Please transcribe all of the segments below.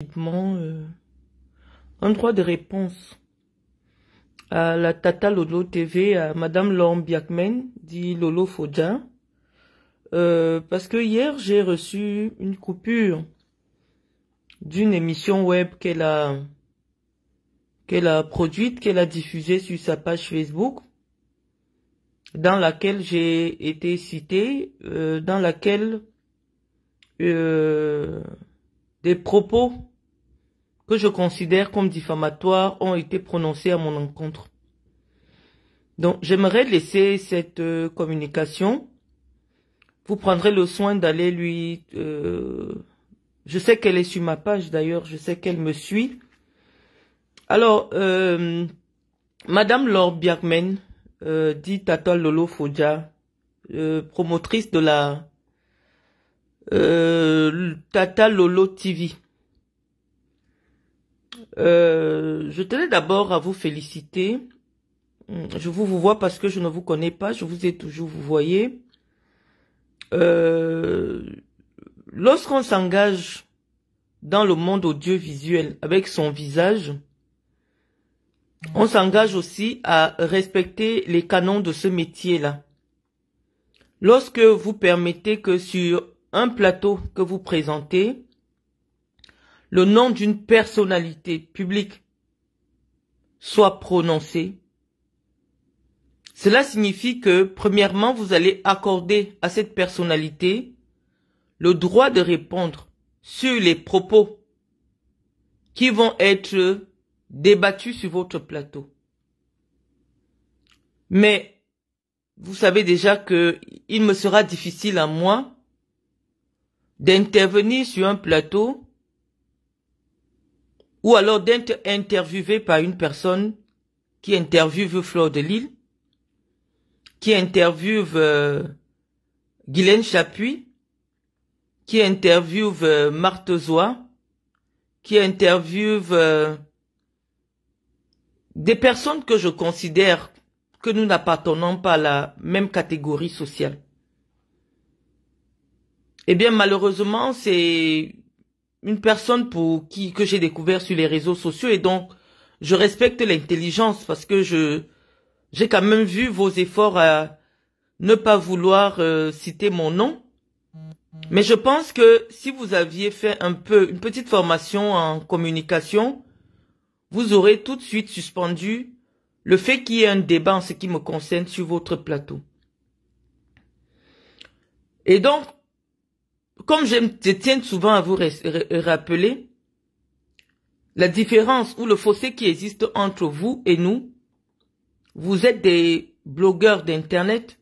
Un droit de réponse à la Tata Lolo TV, à Madame Laure Biakmen, dit Lolo Fodja. Parce que hier, j'ai reçu une coupure d'une émission web qu'elle a produite, qu'elle a diffusée sur sa page Facebook, dans laquelle j'ai été citée, dans laquelle des propos que je considère comme diffamatoires ont été prononcés à mon encontre. Donc, j'aimerais laisser cette communication. Vous prendrez le soin d'aller lui... je sais qu'elle est sur ma page d'ailleurs, je sais qu'elle me suit. Alors, Madame Laure Biakmen, dit Tata Lolo Fodja, promotrice de la Tata Lolo TV. Je tenais d'abord à vous féliciter. Je vous vois parce que je ne vous connais pas, je vous ai toujours vous voyez. Lorsqu'on s'engage dans le monde audiovisuel avec son visage, on s'engage aussi à respecter les canons de ce métier-là. Lorsque vous permettez que sur un plateau que vous présentez, le nom d'une personnalité publique soit prononcé, cela signifie que, premièrement, vous allez accorder à cette personnalité le droit de répondre sur les propos qui vont être débattus sur votre plateau. Mais vous savez déjà que il me sera difficile à moi d'intervenir sur un plateau ou alors d'être interviewé par une personne qui interviewe Fleur de Lys, qui interviewe Guylaine Chapuis, qui interviewe Marthe Zoa, qui interviewe des personnes que je considère que nous n'appartenons pas à la même catégorie sociale. Eh bien, malheureusement, c'est une personne que j'ai découvert sur les réseaux sociaux et donc je respecte l'intelligence parce que j'ai quand même vu vos efforts à ne pas vouloir citer mon nom. Mais je pense que si vous aviez fait une petite formation en communication, vous aurez tout de suite suspendu le fait qu'il y ait un débat en ce qui me concerne sur votre plateau. Et donc, comme je tiens souvent à vous rappeler, la différence ou le fossé qui existe entre vous et nous, vous êtes des blogueurs d'internet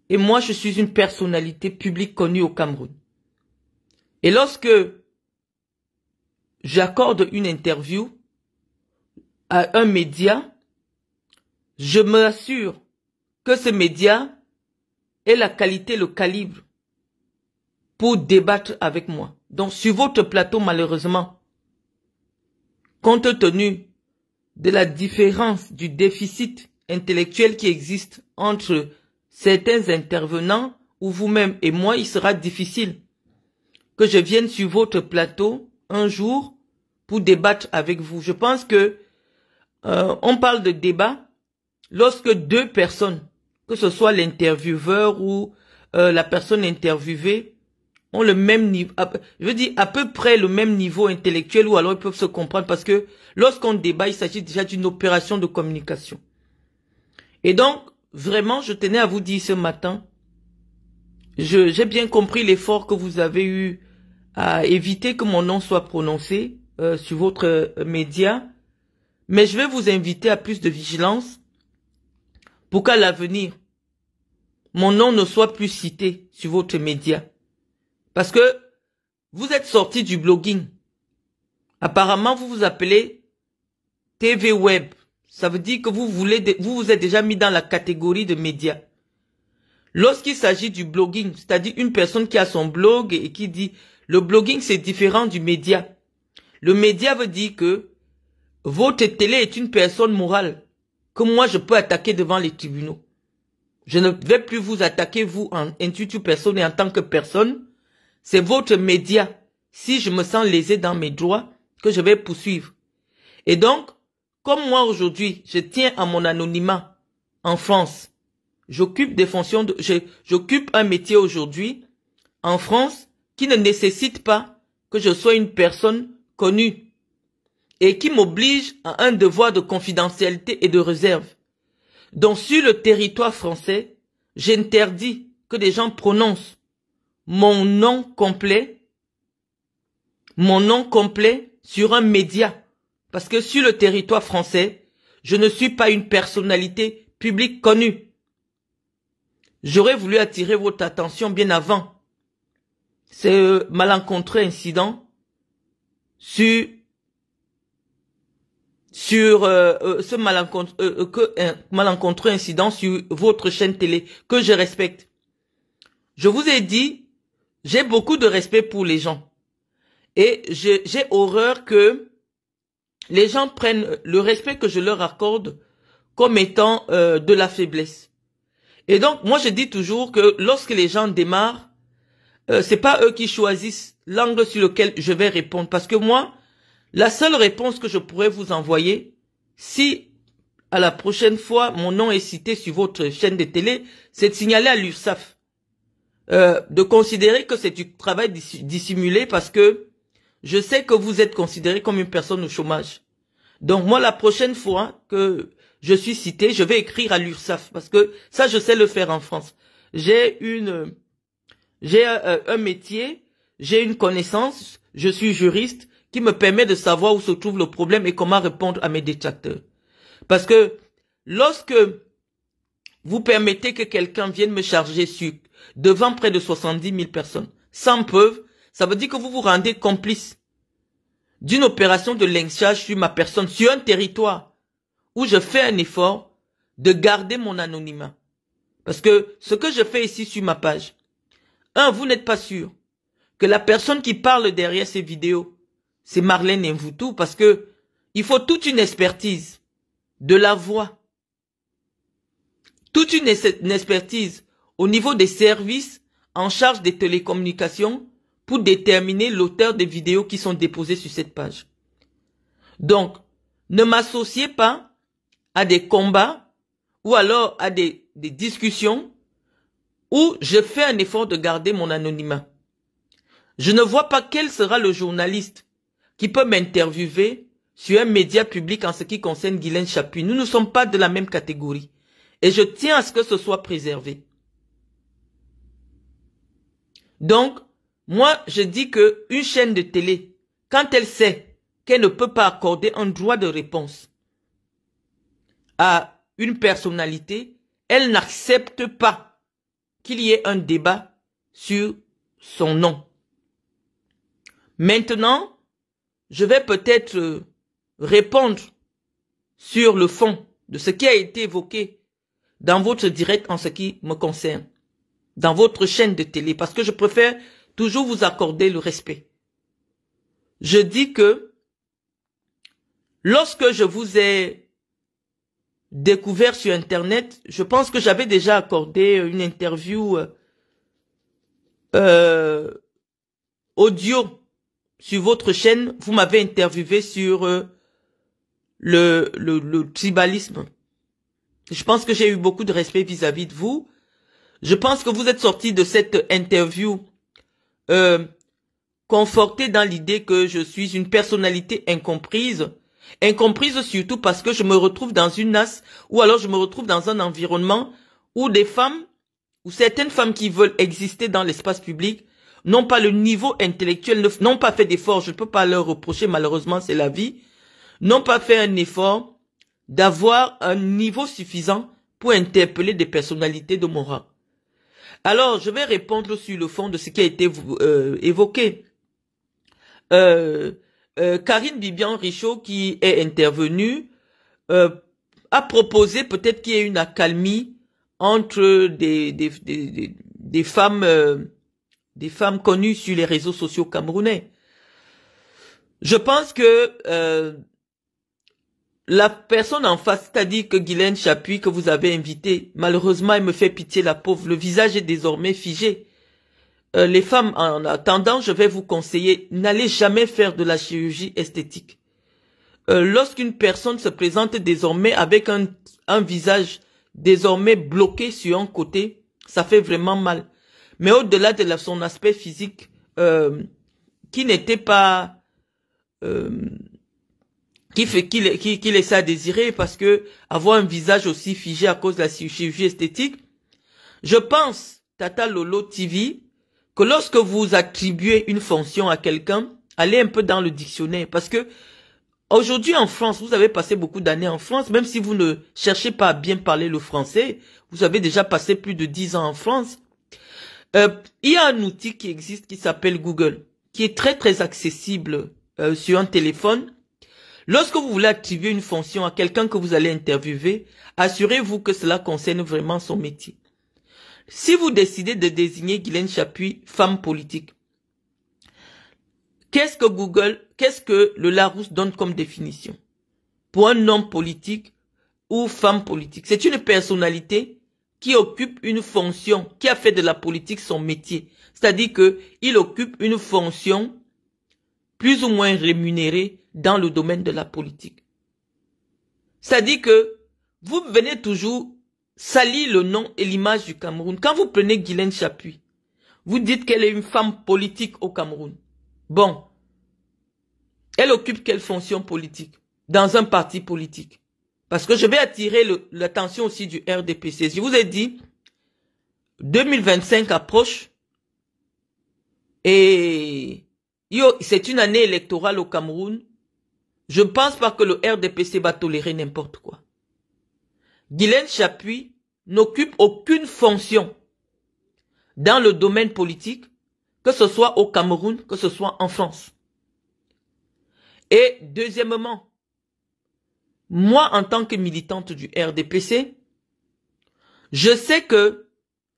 et moi je suis une personnalité publique connue au Cameroun. Et lorsque j'accorde une interview à un média, je m'assure que ce média ait la qualité, le calibre pour débattre avec moi. Donc sur votre plateau, malheureusement, compte tenu de la différence du déficit intellectuel qui existe entre certains intervenants ou vous-même et moi, il sera difficile que je vienne sur votre plateau un jour pour débattre avec vous. Je pense que on parle de débat lorsque deux personnes, que ce soit l'intervieweur ou la personne interviewée, ont le même niveau, je veux dire à peu près le même niveau intellectuel ou alors ils peuvent se comprendre parce que lorsqu'on débat, il s'agit déjà d'une opération de communication. Et donc, vraiment, je tenais à vous dire ce matin, j'ai bien compris l'effort que vous avez eu à éviter que mon nom soit prononcé sur votre média, mais je vais vous inviter à plus de vigilance pour qu'à l'avenir, mon nom ne soit plus cité sur votre média. Parce que vous êtes sorti du blogging. Apparemment, vous vous appelez TV Web. Ça veut dire que vous vous êtes déjà mis dans la catégorie de médias. Lorsqu'il s'agit du blogging, c'est-à-dire une personne qui a son blog et qui dit le blogging c'est différent du média. Le média veut dire que votre télé est une personne morale que moi je peux attaquer devant les tribunaux. Je ne vais plus vous attaquer vous en intuitu personne et en tant que personne. C'est votre média si je me sens lésé dans mes droits, que je vais poursuivre. Et donc, comme moi aujourd'hui, je tiens à mon anonymat en France, j'occupe des fonctions j'occupe un métier aujourd'hui en France qui ne nécessite pas que je sois une personne connue et qui m'oblige à un devoir de confidentialité et de réserve. Donc sur le territoire français, j'interdis que des gens prononcent mon nom complet sur un média. Parce que sur le territoire français, je ne suis pas une personnalité publique connue. J'aurais voulu attirer votre attention bien avant ce malencontreux incident sur ce malencontreux incident sur votre chaîne télé que je respecte. Je vous ai dit, j'ai beaucoup de respect pour les gens et j'ai horreur que les gens prennent le respect que je leur accorde comme étant de la faiblesse. Et donc, moi, je dis toujours que lorsque les gens démarrent, c'est pas eux qui choisissent l'angle sur lequel je vais répondre. Parce que moi, la seule réponse que je pourrais vous envoyer, si à la prochaine fois mon nom est cité sur votre chaîne de télé, c'est de signaler à l'URSSAF, de considérer que c'est du travail dissimulé parce que je sais que vous êtes considéré comme une personne au chômage. Donc moi, la prochaine fois que je suis cité, je vais écrire à l'URSSAF parce que ça, je sais le faire en France. J'ai un métier, j'ai une connaissance, je suis juriste qui me permet de savoir où se trouve le problème et comment répondre à mes détracteurs. Parce que lorsque vous permettez que quelqu'un vienne me charger devant près de 70 000 personnes, sans preuve, ça veut dire que vous vous rendez complice d'une opération de lynchage sur ma personne, sur un territoire où je fais un effort de garder mon anonymat. Parce que ce que je fais ici sur ma page, vous n'êtes pas sûr que la personne qui parle derrière ces vidéos, c'est Marlène Mvutu, parce que il faut toute une expertise de la voix, toute une expertise au niveau des services en charge des télécommunications pour déterminer l'auteur des vidéos qui sont déposées sur cette page. Donc, ne m'associez pas à des combats ou alors à des discussions où je fais un effort de garder mon anonymat. Je ne vois pas quel sera le journaliste qui peut m'interviewer sur un média public en ce qui concerne Guylaine Chapuis. Nous ne sommes pas de la même catégorie. Et je tiens à ce que ce soit préservé. Donc, moi, je dis que une chaîne de télé, quand elle sait qu'elle ne peut pas accorder un droit de réponse à une personnalité, elle n'accepte pas qu'il y ait un débat sur son nom. Maintenant, je vais peut-être répondre sur le fond de ce qui a été évoqué dans votre direct en ce qui me concerne, dans votre chaîne de télé, parce que je préfère toujours vous accorder le respect. Je dis que lorsque je vous ai découvert sur Internet, je pense que j'avais déjà accordé une interview audio sur votre chaîne. Vous m'avez interviewé sur le tribalisme. Je pense que j'ai eu beaucoup de respect vis-à-vis de vous. Je pense que vous êtes sorti de cette interview conforté dans l'idée que je suis une personnalité incomprise. Incomprise surtout parce que je me retrouve dans une nasse ou alors je me retrouve dans un environnement où des femmes ou certaines femmes qui veulent exister dans l'espace public n'ont pas le niveau intellectuel, n'ont pas fait d'effort, je ne peux pas leur reprocher, malheureusement c'est la vie, n'ont pas fait un effort d'avoir un niveau suffisant pour interpeller des personnalités de mon rang. Alors, je vais répondre sur le fond de ce qui a été évoqué. Karine Bibian-Richaud, qui est intervenue, a proposé peut-être qu'il y ait une accalmie entre des femmes connues sur les réseaux sociaux camerounais. Je pense que la personne en face, c'est-à-dire que Guylaine Chapuis que vous avez invitée, malheureusement, elle me fait pitié, la pauvre. Le visage est désormais figé. les femmes, en attendant, je vais vous conseiller, n'allez jamais faire de la chirurgie esthétique. Lorsqu'une personne se présente désormais avec un visage désormais bloqué sur un côté, ça fait vraiment mal. Mais au-delà de son aspect physique, qui n'était pas... qui laisse à désirer, parce que avoir un visage aussi figé à cause de la chirurgie esthétique, je pense, Tata Lolo TV, que lorsque vous attribuez une fonction à quelqu'un, allez un peu dans le dictionnaire, parce que aujourd'hui en France, vous avez passé beaucoup d'années en France, même si vous ne cherchez pas à bien parler le français, vous avez déjà passé plus de 10 ans en France. Il y a un outil qui existe qui s'appelle Google, qui est très très accessible sur un téléphone. Lorsque vous voulez attribuer une fonction à quelqu'un que vous allez interviewer, assurez-vous que cela concerne vraiment son métier. Si vous décidez de désigner Guylaine Chapuis, femme politique, qu'est-ce que le Larousse donne comme définition? Pour un homme politique ou femme politique, c'est une personnalité qui occupe une fonction, qui a fait de la politique son métier. C'est-à-dire que il occupe une fonction plus ou moins rémunérée dans le domaine de la politique. C'est-à-dire que vous venez toujours salir le nom et l'image du Cameroun. Quand vous prenez Guylaine Chapuis, vous dites qu'elle est une femme politique au Cameroun. Bon, elle occupe quelle fonction politique dans un parti politique? Parce que je vais attirer l'attention aussi du RDPC. Je vous ai dit, 2025 approche et c'est une année électorale au Cameroun. Je ne pense pas que le RDPC va tolérer n'importe quoi. Guylaine Chapuis n'occupe aucune fonction dans le domaine politique, que ce soit au Cameroun, que ce soit en France. Et deuxièmement, moi en tant que militante du RDPC, je sais que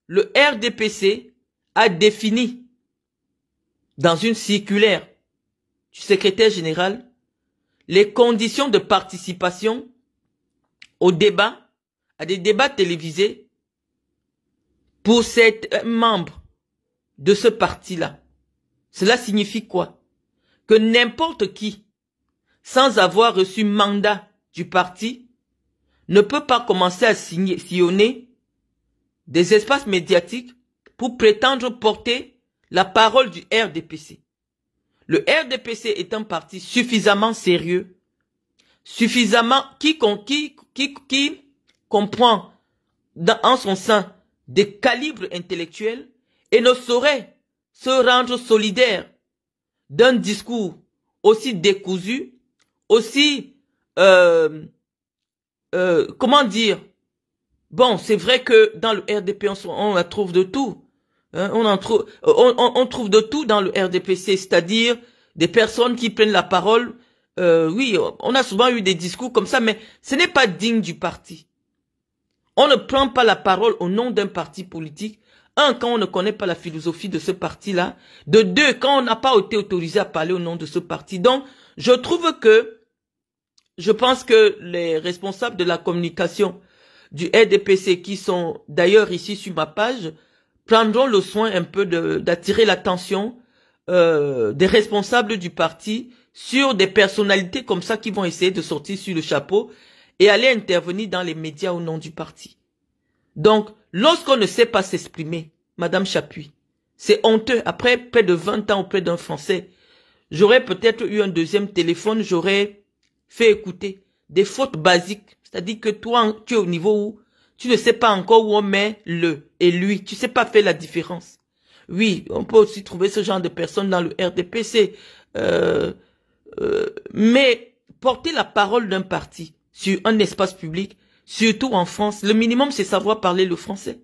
le RDPC a défini dans une circulaire du secrétaire général les conditions de participation aux débats, à des débats télévisés pour ces membres de ce parti-là. Cela signifie quoi? Que n'importe qui, sans avoir reçu mandat du parti, ne peut pas commencer à sillonner des espaces médiatiques pour prétendre porter la parole du RDPC. Le RDPC est un parti suffisamment sérieux, suffisamment qui comprend en son sein des calibres intellectuels et ne saurait se rendre solidaire d'un discours aussi décousu, aussi, comment dire, bon, c'est vrai que dans le RDP, on trouve de tout. Hein, on trouve de tout dans le RDPC, c'est-à-dire des personnes qui prennent la parole. Oui, on a souvent eu des discours comme ça, mais ce n'est pas digne du parti. On ne prend pas la parole au nom d'un parti politique. Un, quand on ne connaît pas la philosophie de ce parti-là. De deux, quand on n'a pas été autorisé à parler au nom de ce parti. Donc, je pense que les responsables de la communication du RDPC, qui sont d'ailleurs ici sur ma page, prendront le soin un peu d'attirer l'attention des responsables du parti sur des personnalités comme ça qui vont essayer de sortir sur le chapeau et aller intervenir dans les médias au nom du parti. Donc, lorsqu'on ne sait pas s'exprimer, Madame Chapuis, c'est honteux. Après près de 20 ans auprès d'un Français, j'aurais peut-être eu un deuxième téléphone, j'aurais fait écouter des fautes basiques. C'est-à-dire que toi, tu es au niveau où tu ne sais pas encore où on met le et lui. Tu ne sais pas faire la différence. Oui, on peut aussi trouver ce genre de personnes dans le RDPC. Mais porter la parole d'un parti sur un espace public, surtout en France, le minimum c'est savoir parler le français.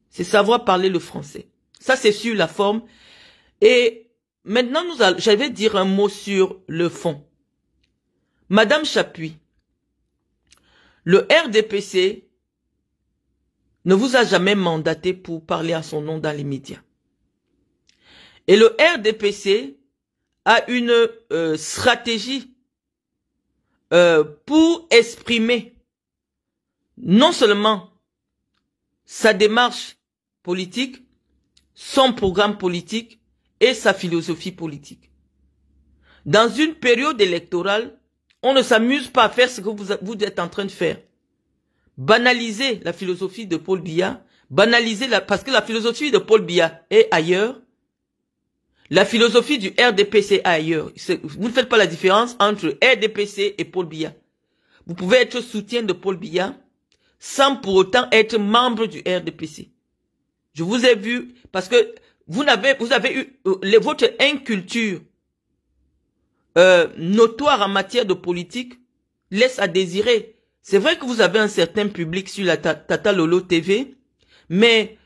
C'est savoir parler le français. Ça c'est sur la forme. Et maintenant, je vais dire un mot sur le fond. Madame Chapuis, le RDPC ne vous a jamais mandaté pour parler à son nom dans les médias. Et le RDPC a une stratégie pour exprimer non seulement sa démarche politique, son programme politique et sa philosophie politique. Dans une période électorale, on ne s'amuse pas à faire ce que vous êtes en train de faire. Banaliser la philosophie de Paul Biya, parce que la philosophie de Paul Biya est ailleurs, la philosophie du RDPC est ailleurs. Vous ne faites pas la différence entre RDPC et Paul Biya. Vous pouvez être soutien de Paul Biya sans pour autant être membre du RDPC. Je vous ai vu parce que vous avez eu votre inculture notoire en matière de politique laisse à désirer. C'est vrai que vous avez un certain public sur la Tata Lolo TV, mais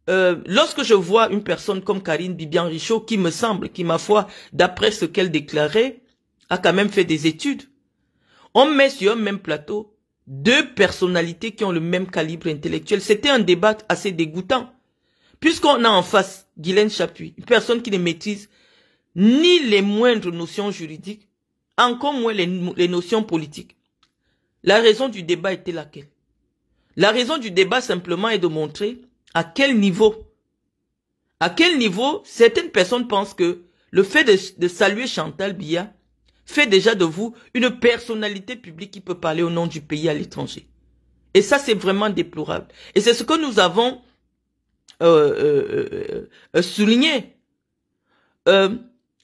lorsque je vois une personne comme Karine Bibian-Richaud, qui me semble, qui ma foi, d'après ce qu'elle déclarait, a quand même fait des études, on met sur un même plateau deux personnalités qui ont le même calibre intellectuel. C'était un débat assez dégoûtant, puisqu'on a en face Guylaine Chapuis, une personne qui ne maîtrise ni les moindres notions juridiques, encore moins les notions politiques. La raison du débat était laquelle? La raison du débat simplement est de montrer à quel niveau certaines personnes pensent que le fait de saluer Chantal Biya fait déjà de vous une personnalité publique qui peut parler au nom du pays à l'étranger. Et ça, c'est vraiment déplorable. Et c'est ce que nous avons souligné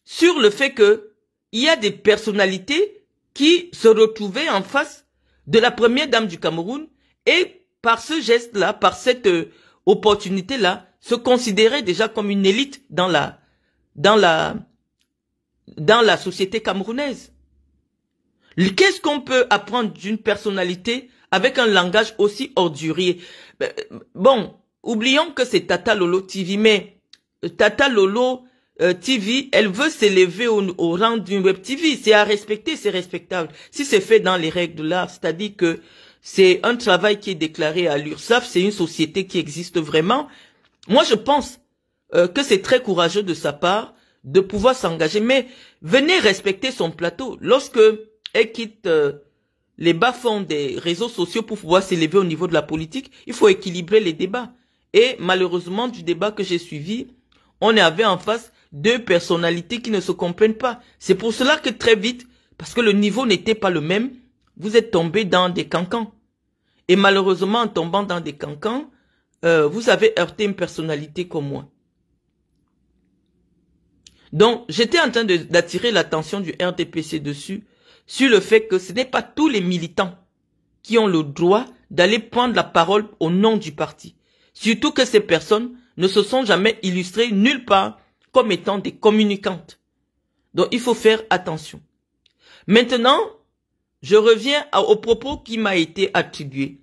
sur le fait que il y a des personnalités qui se retrouvaient en face de la première dame du Cameroun et par ce geste-là, par cette opportunité-là, se considéraient déjà comme une élite dans la société camerounaise. Qu'est-ce qu'on peut apprendre d'une personnalité avec un langage aussi ordurier? Bon, oublions que c'est Tata Lolo TV, mais Tata Lolo TV, elle veut s'élever au rang d'une web TV. C'est à respecter, c'est respectable. Si c'est fait dans les règles de l'art, c'est-à-dire que c'est un travail qui est déclaré à l'URSSAF, c'est une société qui existe vraiment. Moi, je pense que c'est très courageux de sa part de pouvoir s'engager. Mais venez respecter son plateau. Lorsque elle quitte les bas-fonds des réseaux sociaux pour pouvoir s'élever au niveau de la politique, il faut équilibrer les débats. Et malheureusement, du débat que j'ai suivi, on avait en face deux personnalités qui ne se comprennent pas. C'est pour cela que très vite, parce que le niveau n'était pas le même, vous êtes tombés dans des cancans. Et malheureusement, en tombant dans des cancans, vous avez heurté une personnalité comme moi. Donc, j'étais en train d'attirer l'attention du RDPC dessus, sur le fait que ce n'est pas tous les militants qui ont le droit d'aller prendre la parole au nom du parti. Surtout que ces personnes ne se sont jamais illustrées nulle part comme étant des communicantes. Donc, il faut faire attention. Maintenant, je reviens aux propos qui m'a été attribué.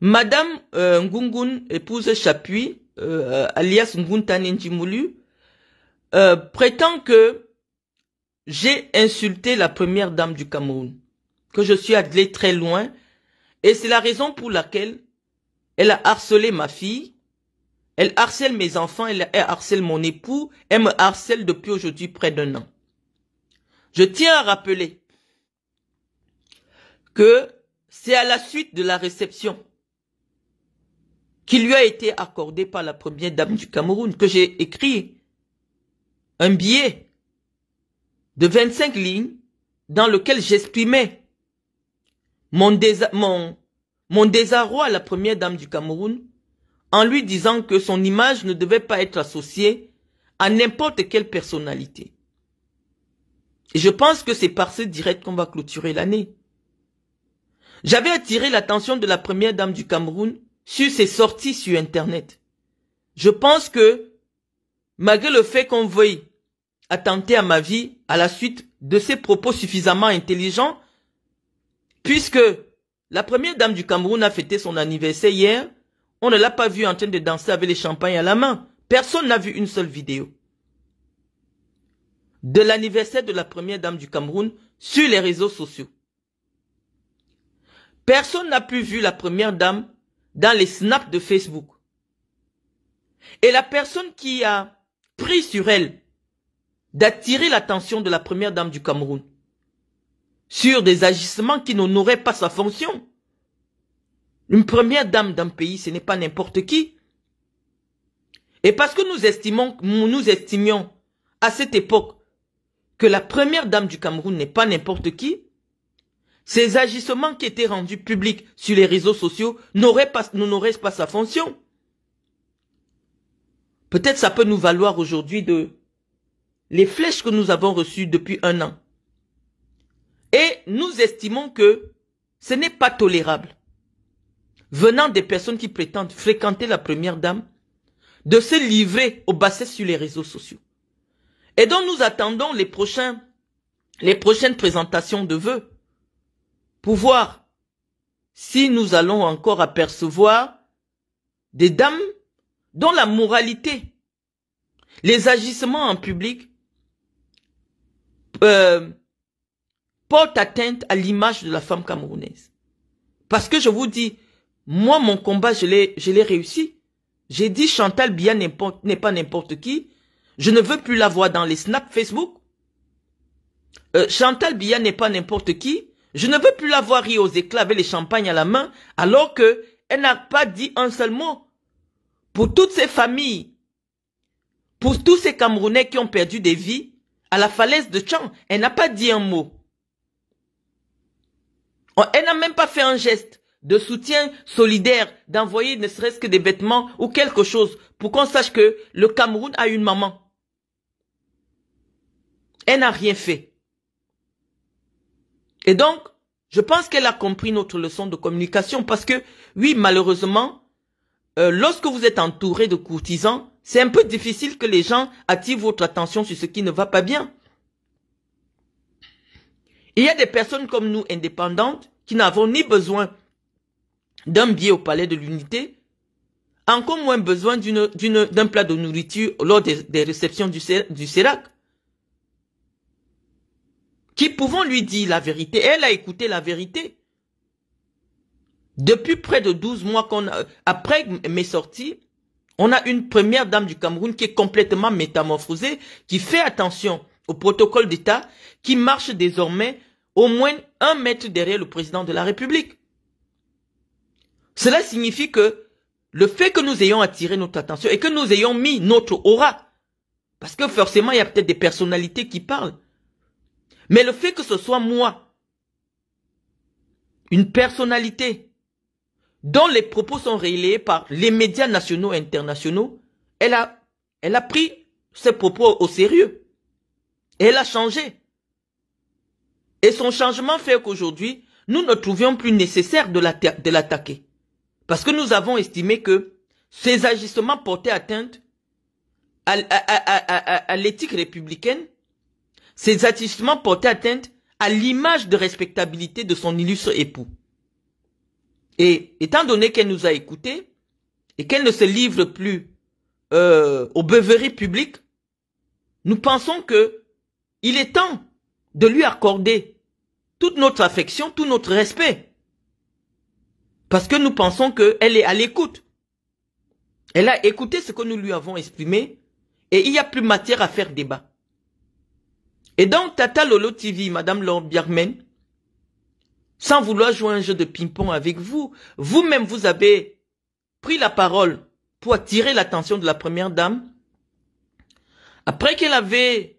Madame Ngungun, épouse Chapuis, alias Nguntane Njimulu, prétend que j'ai insulté la première dame du Cameroun, que je suis allé très loin, et c'est la raison pour laquelle elle a harcelé ma fille, elle harcèle mes enfants, elle harcèle mon époux, elle me harcèle depuis aujourd'hui près d'1 an. Je tiens à rappeler que c'est à la suite de la réception qui lui a été accordée par la première dame du Cameroun que j'ai écrit un billet de 25 lignes dans lequel j'exprimais mon désarroi à la première dame du Cameroun en lui disant que son image ne devait pas être associée à n'importe quelle personnalité. Et je pense que c'est par ce direct qu'on va clôturer l'année. J'avais attiré l'attention de la première dame du Cameroun sur ses sorties sur Internet. Je pense que, malgré le fait qu'on veuille attenter à ma vie à la suite de ces propos suffisamment intelligents, puisque la première dame du Cameroun a fêté son anniversaire hier, on ne l'a pas vue en train de danser avec les champagnes à la main. Personne n'a vu une seule vidéo de l'anniversaire de la première dame du Cameroun sur les réseaux sociaux. Personne n'a pu voir la première dame dans les snaps de Facebook. Et la personne qui a pris sur elle d'attirer l'attention de la première dame du Cameroun sur des agissements qui n'honoraient pas sa fonction. Une première dame d'un pays, ce n'est pas n'importe qui. Et parce que nous estimions à cette époque que la première dame du Cameroun n'est pas n'importe qui, ces agissements qui étaient rendus publics sur les réseaux sociaux n'auraient pas sa fonction. Peut-être ça peut nous valoir aujourd'hui de les flèches que nous avons reçues depuis 1 an. Et nous estimons que ce n'est pas tolérable, venant des personnes qui prétendent fréquenter la première dame, de se livrer aux bassesses sur les réseaux sociaux. Et donc nous attendons les prochaines présentations de vœux pour voir si nous allons encore apercevoir des dames dont la moralité, les agissements en public portent atteinte à l'image de la femme camerounaise. Parce que je vous dis, moi mon combat je l'ai réussi. J'ai dit Chantal Biya n'est pas n'importe qui. Je ne veux plus la voir dans les snaps Facebook. Chantal Biya n'est pas n'importe qui. Je ne veux plus la voir rire aux éclats avec les champagnes à la main, alors que elle n'a pas dit un seul mot. Pour toutes ces familles, pour tous ces Camerounais qui ont perdu des vies à la falaise de Tchang, elle n'a pas dit un mot. Elle n'a même pas fait un geste de soutien solidaire, d'envoyer ne serait-ce que des vêtements ou quelque chose pour qu'on sache que le Cameroun a une maman. Elle n'a rien fait. Et donc, je pense qu'elle a compris notre leçon de communication parce que, oui, malheureusement, lorsque vous êtes entouré de courtisans, c'est un peu difficile que les gens attirent votre attention sur ce qui ne va pas bien. Il y a des personnes comme nous, indépendantes, qui n'avons ni besoin d'un billet au palais de l'unité, encore moins besoin d'un plat de nourriture lors des réceptions du CERAC. Qui pouvons lui dire la vérité. Elle a écouté la vérité. Depuis près de 12 mois après mes sorties, on a une première dame du Cameroun qui est complètement métamorphosée, qui fait attention au protocole d'État, qui marche désormais au moins 1 mètre derrière le président de la République. Cela signifie que le fait que nous ayons attiré notre attention et que nous ayons mis notre aura, parce que forcément il y a peut-être des personnalités qui parlent, mais le fait que ce soit moi, une personnalité dont les propos sont relayés par les médias nationaux et internationaux, elle a pris ses propos au sérieux. Et elle a changé. Et son changement fait qu'aujourd'hui, nous ne trouvions plus nécessaire de l'attaquer. Parce que nous avons estimé que ces agissements portaient atteinte à l'éthique républicaine. Ces agissements portaient atteinte à l'image de respectabilité de son illustre époux. Et étant donné qu'elle nous a écoutés et qu'elle ne se livre plus aux beuveries publiques, nous pensons que il est temps de lui accorder toute notre affection, tout notre respect. Parce que nous pensons qu'elle est à l'écoute. Elle a écouté ce que nous lui avons exprimé et il n'y a plus matière à faire débat. Et donc, Tata Lolo TV, Madame Laure Biarmen, sans vouloir jouer un jeu de ping-pong avec vous, vous-même vous avez pris la parole pour attirer l'attention de la première dame, après qu'elle avait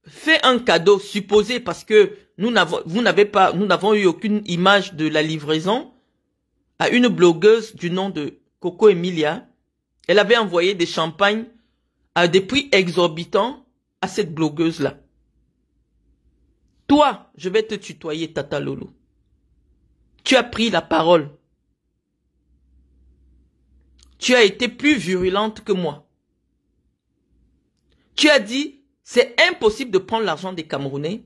fait un cadeau supposé parce que nous n'avons eu aucune image de la livraison à une blogueuse du nom de Coco Emilia. Elle avait envoyé des champagnes à des prix exorbitants à cette blogueuse-là. Toi, je vais te tutoyer, Tata Lolo. Tu as pris la parole. Tu as été plus virulente que moi. Tu as dit, c'est impossible de prendre l'argent des Camerounais,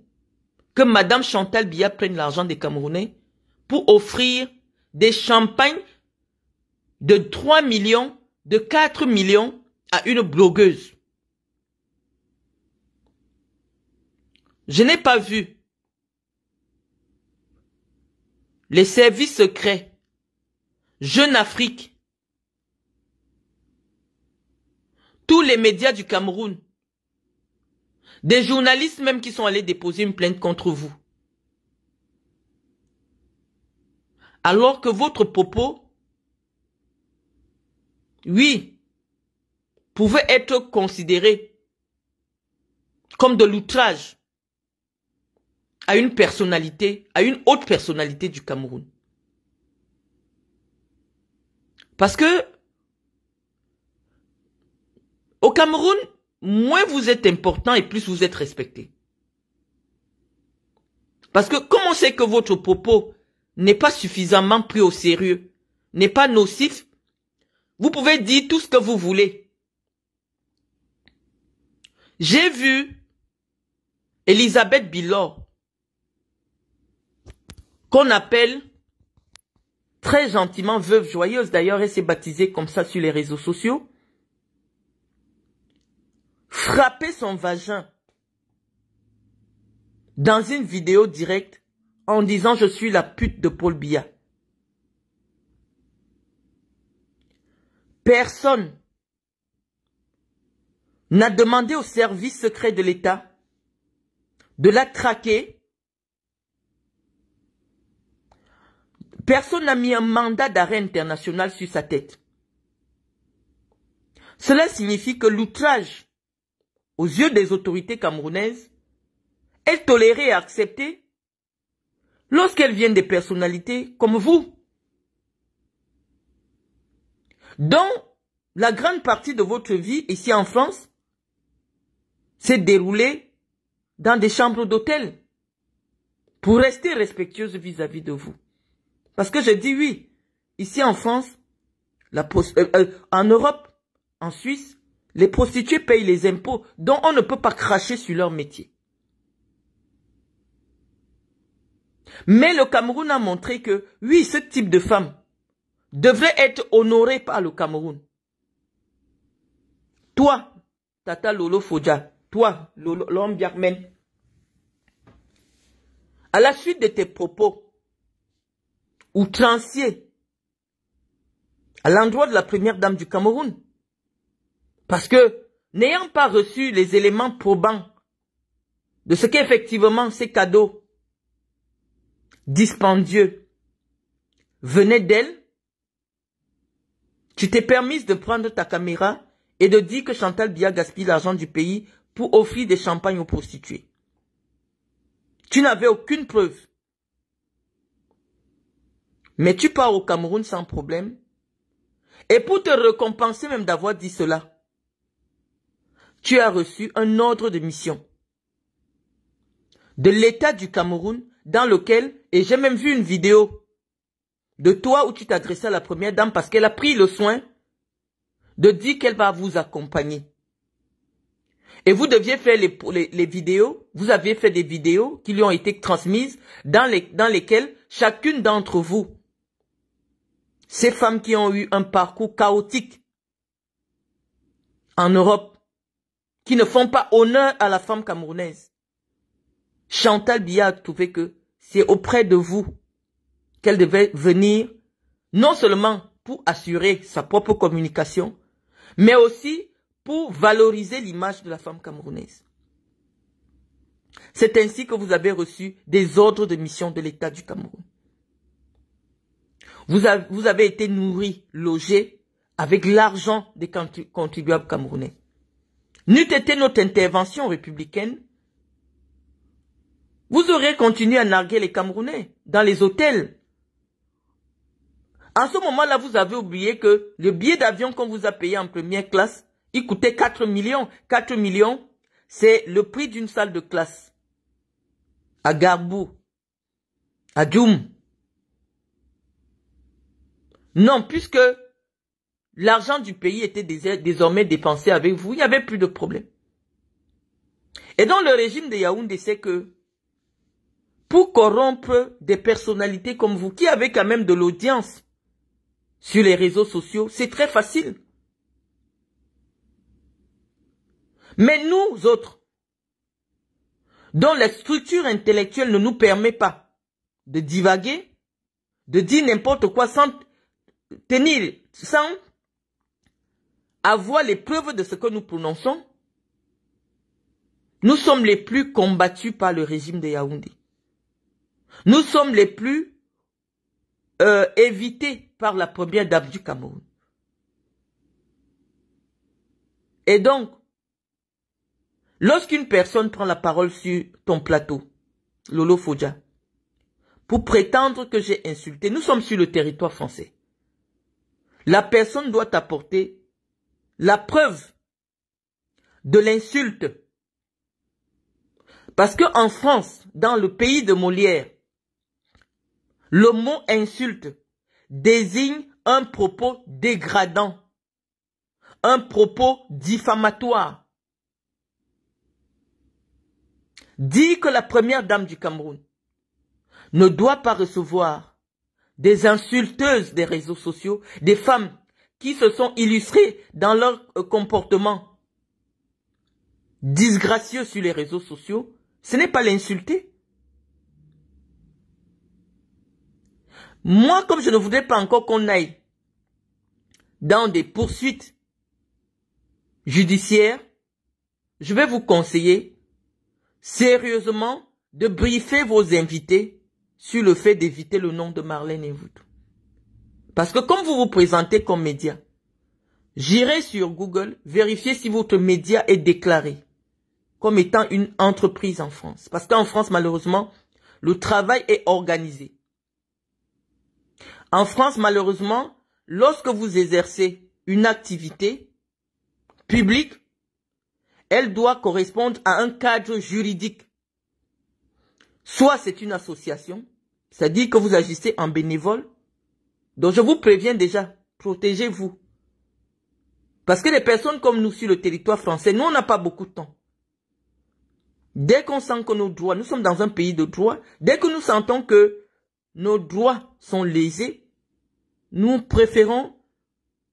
que Madame Chantal Biya prenne l'argent des Camerounais pour offrir des champagnes de 3 millions, de 4 millions à une blogueuse. Je n'ai pas vu les services secrets, Jeune Afrique, tous les médias du Cameroun, des journalistes même qui sont allés déposer une plainte contre vous. Alors que votre propos oui, pouvait être considéré comme de l'outrage à une personnalité, à une haute personnalité du Cameroun. Parce que au Cameroun, moins vous êtes important et plus vous êtes respecté. Parce que comme on sait que votre propos n'est pas suffisamment pris au sérieux, n'est pas nocif, vous pouvez dire tout ce que vous voulez. J'ai vu Elisabeth Bilor, qu'on appelle très gentiment veuve joyeuse, d'ailleurs elle s'est baptisée comme ça sur les réseaux sociaux, frapper son vagin dans une vidéo directe en disant je suis la pute de Paul Biya. Personne n'a demandé au service secret de l'État de la traquer. Personne n'a mis un mandat d'arrêt international sur sa tête. Cela signifie que l'outrage aux yeux des autorités camerounaises est toléré et accepté lorsqu'elles viennent des personnalités comme vous, dont la grande partie de votre vie ici en France s'est déroulée dans des chambres d'hôtel pour rester respectueuse vis-à-vis de vous. Parce que je dis oui, ici en France, en Europe, en Suisse, les prostituées payent les impôts dont on ne peut pas cracher sur leur métier. Mais le Cameroun a montré que, oui, ce type de femme devrait être honoré par le Cameroun. Toi, Tata Lolo Fodja, toi, l'homme Biakmen, à la suite de tes propos outranciers à l'endroit de la première dame du Cameroun, parce que, n'ayant pas reçu les éléments probants de ce qu'effectivement ces cadeaux dispendieux venaient d'elle, tu t'es permise de prendre ta caméra et de dire que Chantal Biya gaspille l'argent du pays pour offrir des champagnes aux prostituées. Tu n'avais aucune preuve. Mais tu pars au Cameroun sans problème. Et pour te récompenser même d'avoir dit cela, tu as reçu un ordre de mission de l'État du Cameroun dans lequel, et j'ai même vu une vidéo de toi où tu t'adressais à la première dame parce qu'elle a pris le soin de dire qu'elle va vous accompagner. Et vous deviez faire les vidéos, vous aviez fait des vidéos qui lui ont été transmises dans lesquelles chacune d'entre vous, ces femmes qui ont eu un parcours chaotique en Europe, qui ne font pas honneur à la femme camerounaise, Chantal Biya a trouvé que c'est auprès de vous qu'elle devait venir, non seulement pour assurer sa propre communication, mais aussi pour valoriser l'image de la femme camerounaise. C'est ainsi que vous avez reçu des ordres de mission de l'État du Cameroun. Vous avez été nourri, logé avec l'argent des contribuables camerounais. N'eût été notre intervention républicaine, vous aurez continué à narguer les Camerounais dans les hôtels. En ce moment-là, vous avez oublié que le billet d'avion qu'on vous a payé en première classe, il coûtait 4 millions. 4 millions, c'est le prix d'une salle de classe. À Garbou, à Djoum. Non, puisque l'argent du pays était désormais dépensé avec vous, il n'y avait plus de problème. Et donc le régime de Yaoundé sait que pour corrompre des personnalités comme vous, qui avez quand même de l'audience sur les réseaux sociaux, c'est très facile. Mais nous autres, dont la structure intellectuelle ne nous permet pas de divaguer, de dire n'importe quoi sans avoir les preuves de ce que nous prononçons, nous sommes les plus combattus par le régime de Yaoundé. Nous sommes les plus évités par la première dame du Cameroun. Et donc, lorsqu'une personne prend la parole sur ton plateau, Lolo Fodja, pour prétendre que j'ai insulté, nous sommes sur le territoire français. La personne doit apporter la preuve de l'insulte. Parce qu'en France, dans le pays de Molière, le mot insulte désigne un propos dégradant, un propos diffamatoire. Dire que la première dame du Cameroun ne doit pas recevoir des insulteuses des réseaux sociaux, des femmes qui se sont illustrées dans leur comportement disgracieux sur les réseaux sociaux, ce n'est pas l'insulter. Moi, comme je ne voudrais pas encore qu'on aille dans des poursuites judiciaires, je vais vous conseiller sérieusement de briefer vos invités sur le fait d'éviter le nom de Marlène Evoudou. Parce que comme vous vous présentez comme média, j'irai sur Google vérifier si votre média est déclaré comme étant une entreprise en France. Parce qu'en France, malheureusement, le travail est organisé. En France, malheureusement, lorsque vous exercez une activité publique, elle doit correspondre à un cadre juridique. Soit c'est une association, c'est-à-dire que vous agissez en bénévole. Donc je vous préviens déjà, protégez-vous. Parce que les personnes comme nous sur le territoire français, nous on n'a pas beaucoup de temps. Dès qu'on sent que nos droits, nous sommes dans un pays de droit, dès que nous sentons que nos droits sont lésés, nous préférons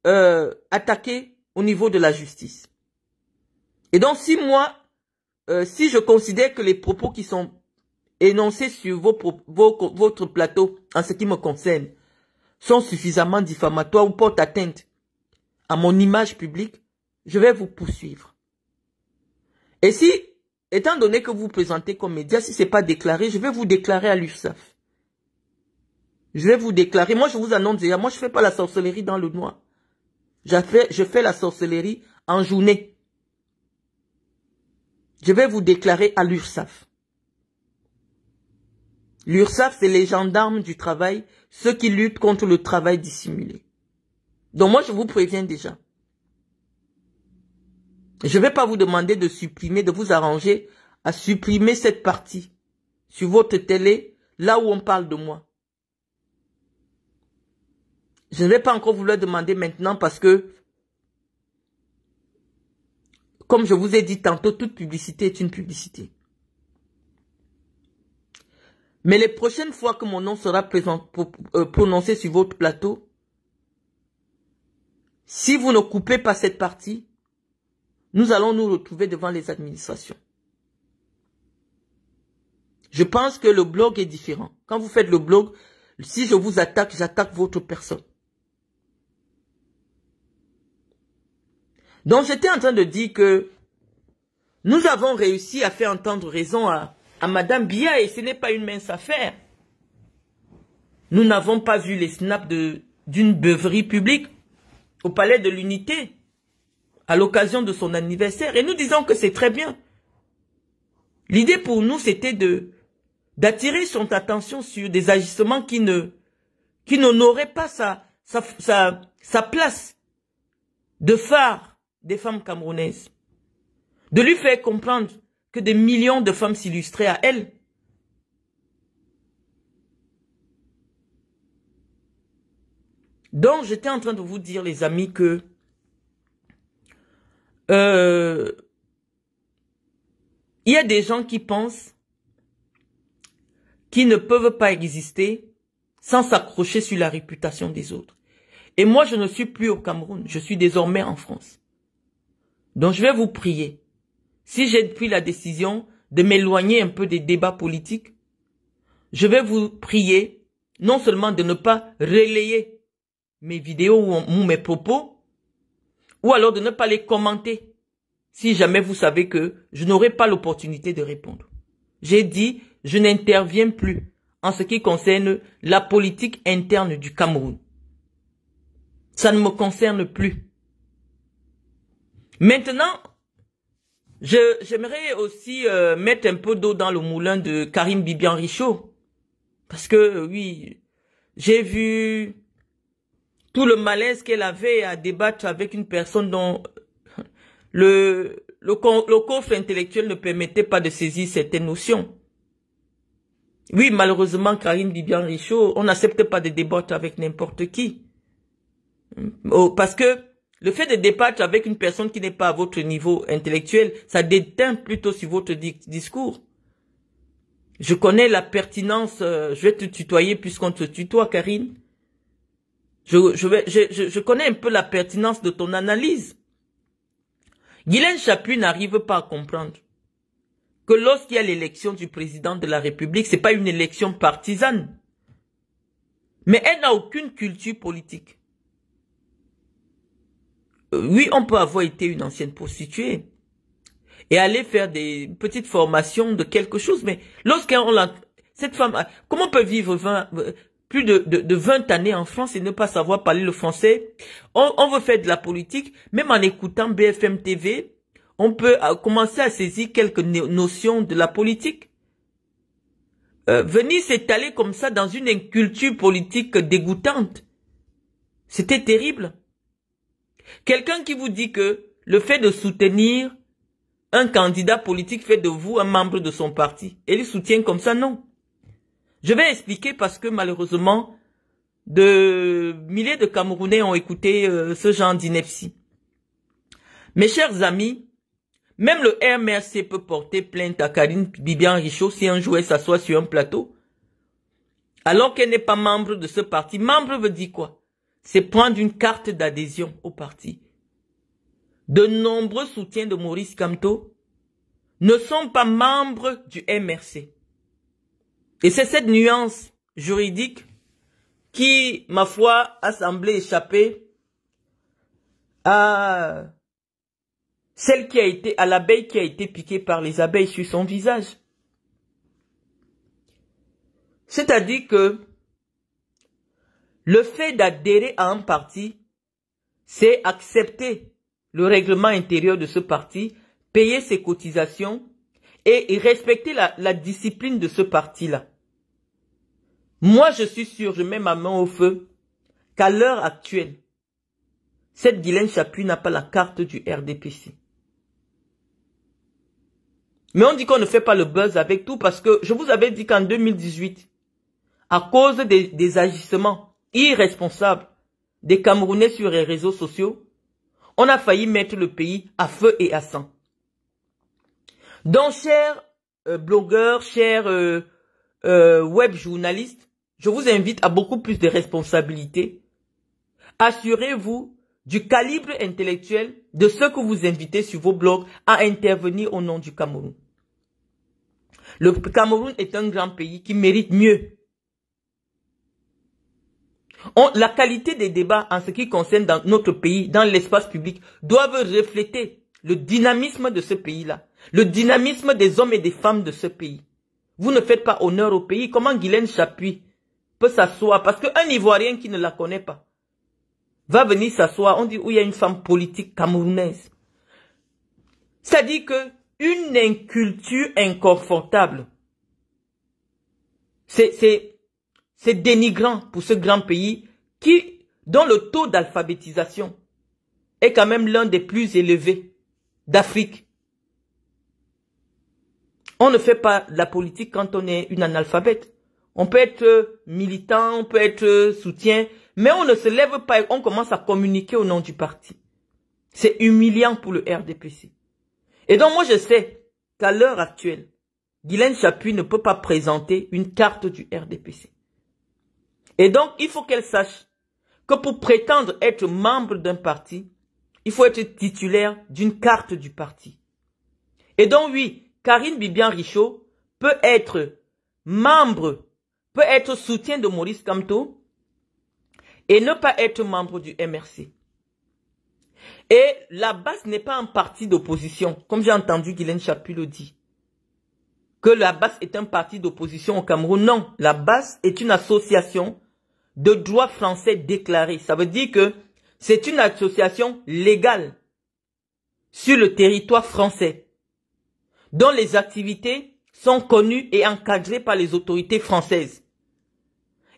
attaquer au niveau de la justice. Et donc si moi, si je considère que les propos qui sont énoncés sur votre plateau, en ce qui me concerne, sont suffisamment diffamatoires ou portent atteinte à mon image publique, je vais vous poursuivre. Et si, étant donné que vous vous présentez comme média, si ce n'est pas déclaré, je vais vous déclarer à l'URSSAF. Je vais vous déclarer. Moi, je vous annonce déjà, moi, je ne fais pas la sorcellerie dans le noir. Je fais la sorcellerie en journée. Je vais vous déclarer à l'URSSAF. L'URSSAF, c'est les gendarmes du travail, ceux qui luttent contre le travail dissimulé. Donc moi, je vous préviens déjà. Je ne vais pas vous demander de supprimer, de vous arranger à supprimer cette partie sur votre télé, là où on parle de moi. Je ne vais pas encore vous le demander maintenant parce que, comme je vous ai dit tantôt, toute publicité est une publicité. Mais les prochaines fois que mon nom sera prononcé sur votre plateau, si vous ne coupez pas cette partie, nous allons nous retrouver devant les administrations. Je pense que le blog est différent. Quand vous faites le blog, si je vous attaque, j'attaque votre personne. Donc j'étais en train de dire que nous avons réussi à faire entendre raison à Madame Biya et ce n'est pas une mince affaire. Nous n'avons pas vu les snaps d'une beuverie publique au Palais de l'Unité à l'occasion de son anniversaire et nous disons que c'est très bien. L'idée pour nous c'était d'attirer son attention sur des agissements qui n'honoraient pas sa place de phare des femmes camerounaises. De lui faire comprendre que des millions de femmes s'illustraient à elle. Donc, j'étais en train de vous dire, les amis, que il y a des gens qui pensent qu'ils ne peuvent pas exister sans s'accrocher sur la réputation des autres. Et moi, je ne suis plus au Cameroun, je suis désormais en France. Donc, je vais vous prier. Si j'ai pris la décision de m'éloigner un peu des débats politiques, je vais vous prier non seulement de ne pas relayer mes vidéos ou mes propos, ou alors de ne pas les commenter, si jamais vous savez que je n'aurai pas l'opportunité de répondre. J'ai dit, je n'interviens plus en ce qui concerne la politique interne du Cameroun. Ça ne me concerne plus. Maintenant, j'aimerais aussi mettre un peu d'eau dans le moulin de Karine Bibian-Richaud. Parce que, oui, j'ai vu tout le malaise qu'elle avait à débattre avec une personne dont le coffre intellectuel ne permettait pas de saisir certaines notions. Oui, malheureusement, Karine Bibian-Richaud, on n'accepte pas de débattre avec n'importe qui. Parce que le fait de débattre avec une personne qui n'est pas à votre niveau intellectuel, ça déteint plutôt sur votre discours. Je connais la pertinence, je vais te tutoyer puisqu'on te tutoie, Karine. Je connais un peu la pertinence de ton analyse. Ghislaine Chapuis n'arrive pas à comprendre que lorsqu'il y a l'élection du président de la République, c'est pas une élection partisane. Mais elle n'a aucune culture politique. Oui, on peut avoir été une ancienne prostituée et aller faire des petites formations de quelque chose, mais cette femme, comment peut vivre plus de 20 années en France et ne pas savoir parler le français? On veut faire de la politique, même en écoutant BFM TV, on peut commencer à saisir quelques notions de la politique. Venir s'étaler comme ça dans une inculture politique dégoûtante, c'était terrible. Quelqu'un qui vous dit que le fait de soutenir un candidat politique fait de vous un membre de son parti, et il soutient comme ça, non. Je vais expliquer parce que malheureusement, de milliers de Camerounais ont écouté ce genre d'ineptie. Mes chers amis, même le RMRC peut porter plainte à Karine Bibian-Richaud si un jour elle s'assoit sur un plateau, alors qu'elle n'est pas membre de ce parti. Membre veut dire quoi? C'est prendre une carte d'adhésion au parti. De nombreux soutiens de Maurice Kamto ne sont pas membres du MRC. Et c'est cette nuance juridique qui, ma foi, a semblé échapper à celle qui a été, à l'abeille qui a été piquée par les abeilles sur son visage. C'est-à-dire que le fait d'adhérer à un parti, c'est accepter le règlement intérieur de ce parti, payer ses cotisations et respecter la discipline de ce parti-là. Moi, je suis sûr, je mets ma main au feu, qu'à l'heure actuelle, cette Ghislaine Chapuis n'a pas la carte du RDPC. Mais on dit qu'on ne fait pas le buzz avec tout parce que je vous avais dit qu'en 2018, à cause des agissements irresponsables des Camerounais sur les réseaux sociaux, on a failli mettre le pays à feu et à sang. Donc, chers blogueurs, chers web journalistes, je vous invite à beaucoup plus de responsabilités. Assurez-vous du calibre intellectuel de ceux que vous invitez sur vos blogs à intervenir au nom du Cameroun. Le Cameroun est un grand pays qui mérite mieux. La qualité des débats en ce qui concerne dans notre pays, dans l'espace public, doivent refléter le dynamisme de ce pays-là, le dynamisme des hommes et des femmes de ce pays. Vous ne faites pas honneur au pays. Comment Ghislaine Chapuis peut s'asseoir? Parce qu'un Ivoirien qui ne la connaît pas va venir s'asseoir, on dit où il y a une femme politique camerounaise. C'est-à-dire que une inculture inconfortable, c'est dénigrant pour ce grand pays dont le taux d'alphabétisation est quand même l'un des plus élevés d'Afrique. On ne fait pas de la politique quand on est une analphabète. On peut être militant, on peut être soutien, mais on ne se lève pas et on commence à communiquer au nom du parti. C'est humiliant pour le RDPC. Et donc moi je sais qu'à l'heure actuelle, Ghislaine Chapuis ne peut pas présenter une carte du RDPC. Et donc il faut qu'elle sache que pour prétendre être membre d'un parti, il faut être titulaire d'une carte du parti. Et donc oui, Karine Bibian-Richaud peut être membre, peut être soutien de Maurice Kamto et ne pas être membre du MRC. Et la BAS n'est pas un parti d'opposition, comme j'ai entendu Ghislaine Chapuis le dire. Que la BAS est un parti d'opposition au Cameroun. Non, la BAS est une association de droit français déclaré. Ça veut dire que c'est une association légale. sur le territoire français, dont les activités sont connues et encadrées par les autorités françaises,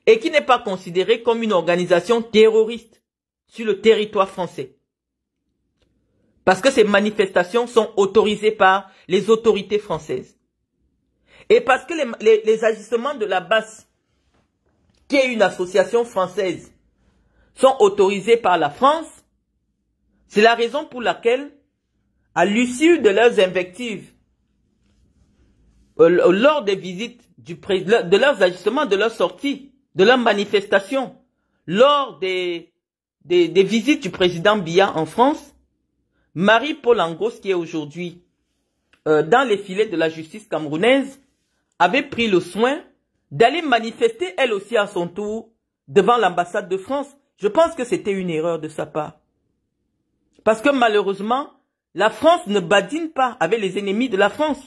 et qui n'est pas considérée comme une organisation terroriste sur le territoire français. Parce que ces manifestations sont autorisées par les autorités françaises. Et parce que les agissements de la BAS, qui est une association française, sont autorisés par la France, c'est la raison pour laquelle, à l'issue de leurs invectives, lors des visites de leurs agissements, de leurs sorties, de leurs manifestations, lors des visites du président Biya en France, Marie-Paule Angos, qui est aujourd'hui dans les filets de la justice camerounaise, avait pris le soin d'aller manifester elle aussi à son tour devant l'ambassade de France. Je pense que c'était une erreur de sa part. Parce que malheureusement, la France ne badine pas avec les ennemis de la France.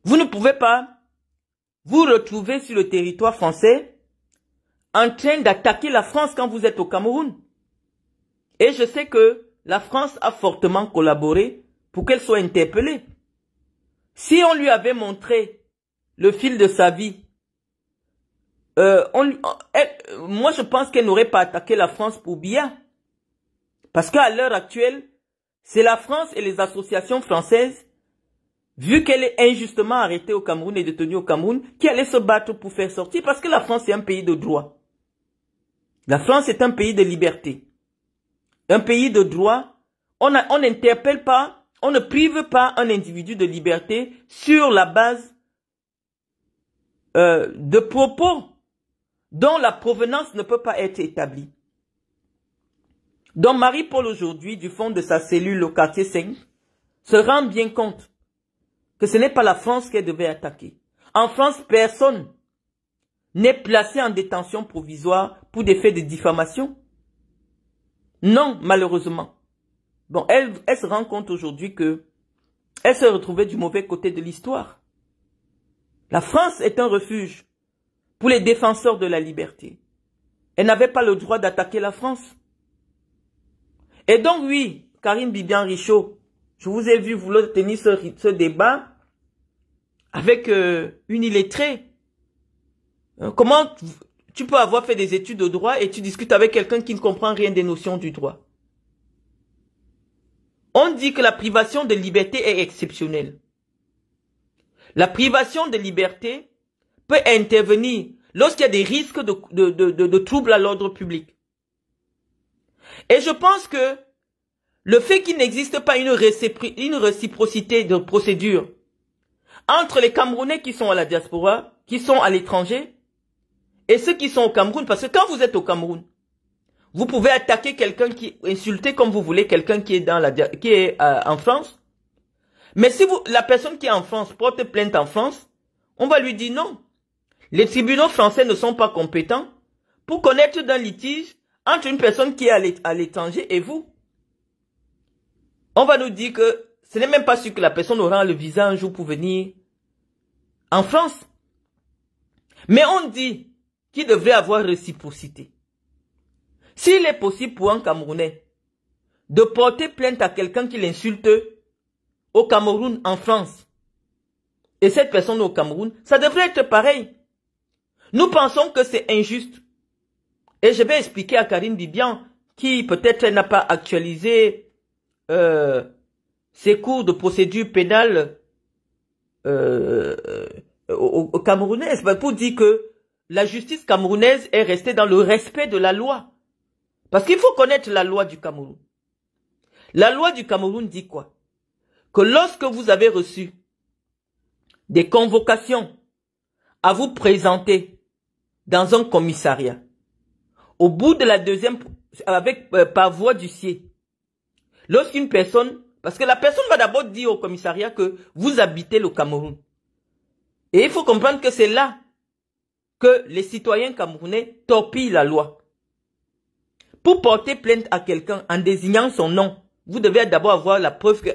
Vous ne pouvez pas vous retrouver sur le territoire français en train d'attaquer la France quand vous êtes au Cameroun. Et je sais que la France a fortement collaboré pour qu'elle soit interpellée. Si on lui avait montré le fil de sa vie, moi je pense qu'elle n'aurait pas attaqué la France pour Biya. Parce qu'à l'heure actuelle, c'est la France et les associations françaises, vu qu'elle est injustement arrêtée au Cameroun et détenue au Cameroun, qui allaient se battre pour faire sortir, parce que la France est un pays de droit. La France est un pays de liberté. Un pays de droit, on n'interpelle pas, on ne prive pas un individu de liberté sur la base de propos dont la provenance ne peut pas être établie. Donc Marie-Paule aujourd'hui, du fond de sa cellule au quartier 5, se rend bien compte que ce n'est pas la France qu'elle devait attaquer. En France, personne n'est placé en détention provisoire pour des faits de diffamation. Non, malheureusement. Bon, elle se rend compte aujourd'hui que elle se retrouvait du mauvais côté de l'histoire. La France est un refuge pour les défenseurs de la liberté. Elle n'avait pas le droit d'attaquer la France. Et donc oui, Karine Bibian-Richaud, je vous ai vu vouloir tenir ce débat avec une illettrée. Comment tu peux avoir fait des études de droit et tu discutes avec quelqu'un qui ne comprend rien des notions du droit? On dit que la privation de liberté est exceptionnelle. La privation de liberté peut intervenir lorsqu'il y a des risques de troubles à l'ordre public. Et je pense que le fait qu'il n'existe pas une réciprocité de procédure entre les Camerounais qui sont à la diaspora, qui sont à l'étranger, et ceux qui sont au Cameroun, parce que quand vous êtes au Cameroun, vous pouvez attaquer quelqu'un insulter comme vous voulez quelqu'un qui est en France. Mais si la personne qui est en France porte plainte en France, on va lui dire non. Les tribunaux français ne sont pas compétents pour connaître d'un litige entre une personne qui est à l'étranger et vous. On va nous dire que ce n'est même pas sûr que la personne aura le visa un jour pour venir en France. Mais on dit qu'il devrait avoir réciprocité. S'il est possible pour un Camerounais de porter plainte à quelqu'un qui l'insulte au Cameroun, en France, et cette personne au Cameroun, ça devrait être pareil. Nous pensons que c'est injuste. Et je vais expliquer à Karine Bibian, qui peut-être n'a pas actualisé ses cours de procédure pénale au Camerounais, pour dire que la justice camerounaise est restée dans le respect de la loi. Parce qu'il faut connaître la loi du Cameroun. La loi du Cameroun dit quoi? Que lorsque vous avez reçu des convocations à vous présenter dans un commissariat, au bout de la deuxième, par voie d'huissier, lorsqu'une personne, parce que la personne va d'abord dire au commissariat que vous habitez le Cameroun. Et il faut comprendre que c'est là que les citoyens camerounais torpillent la loi. Pour porter plainte à quelqu'un en désignant son nom, vous devez d'abord avoir la preuve que,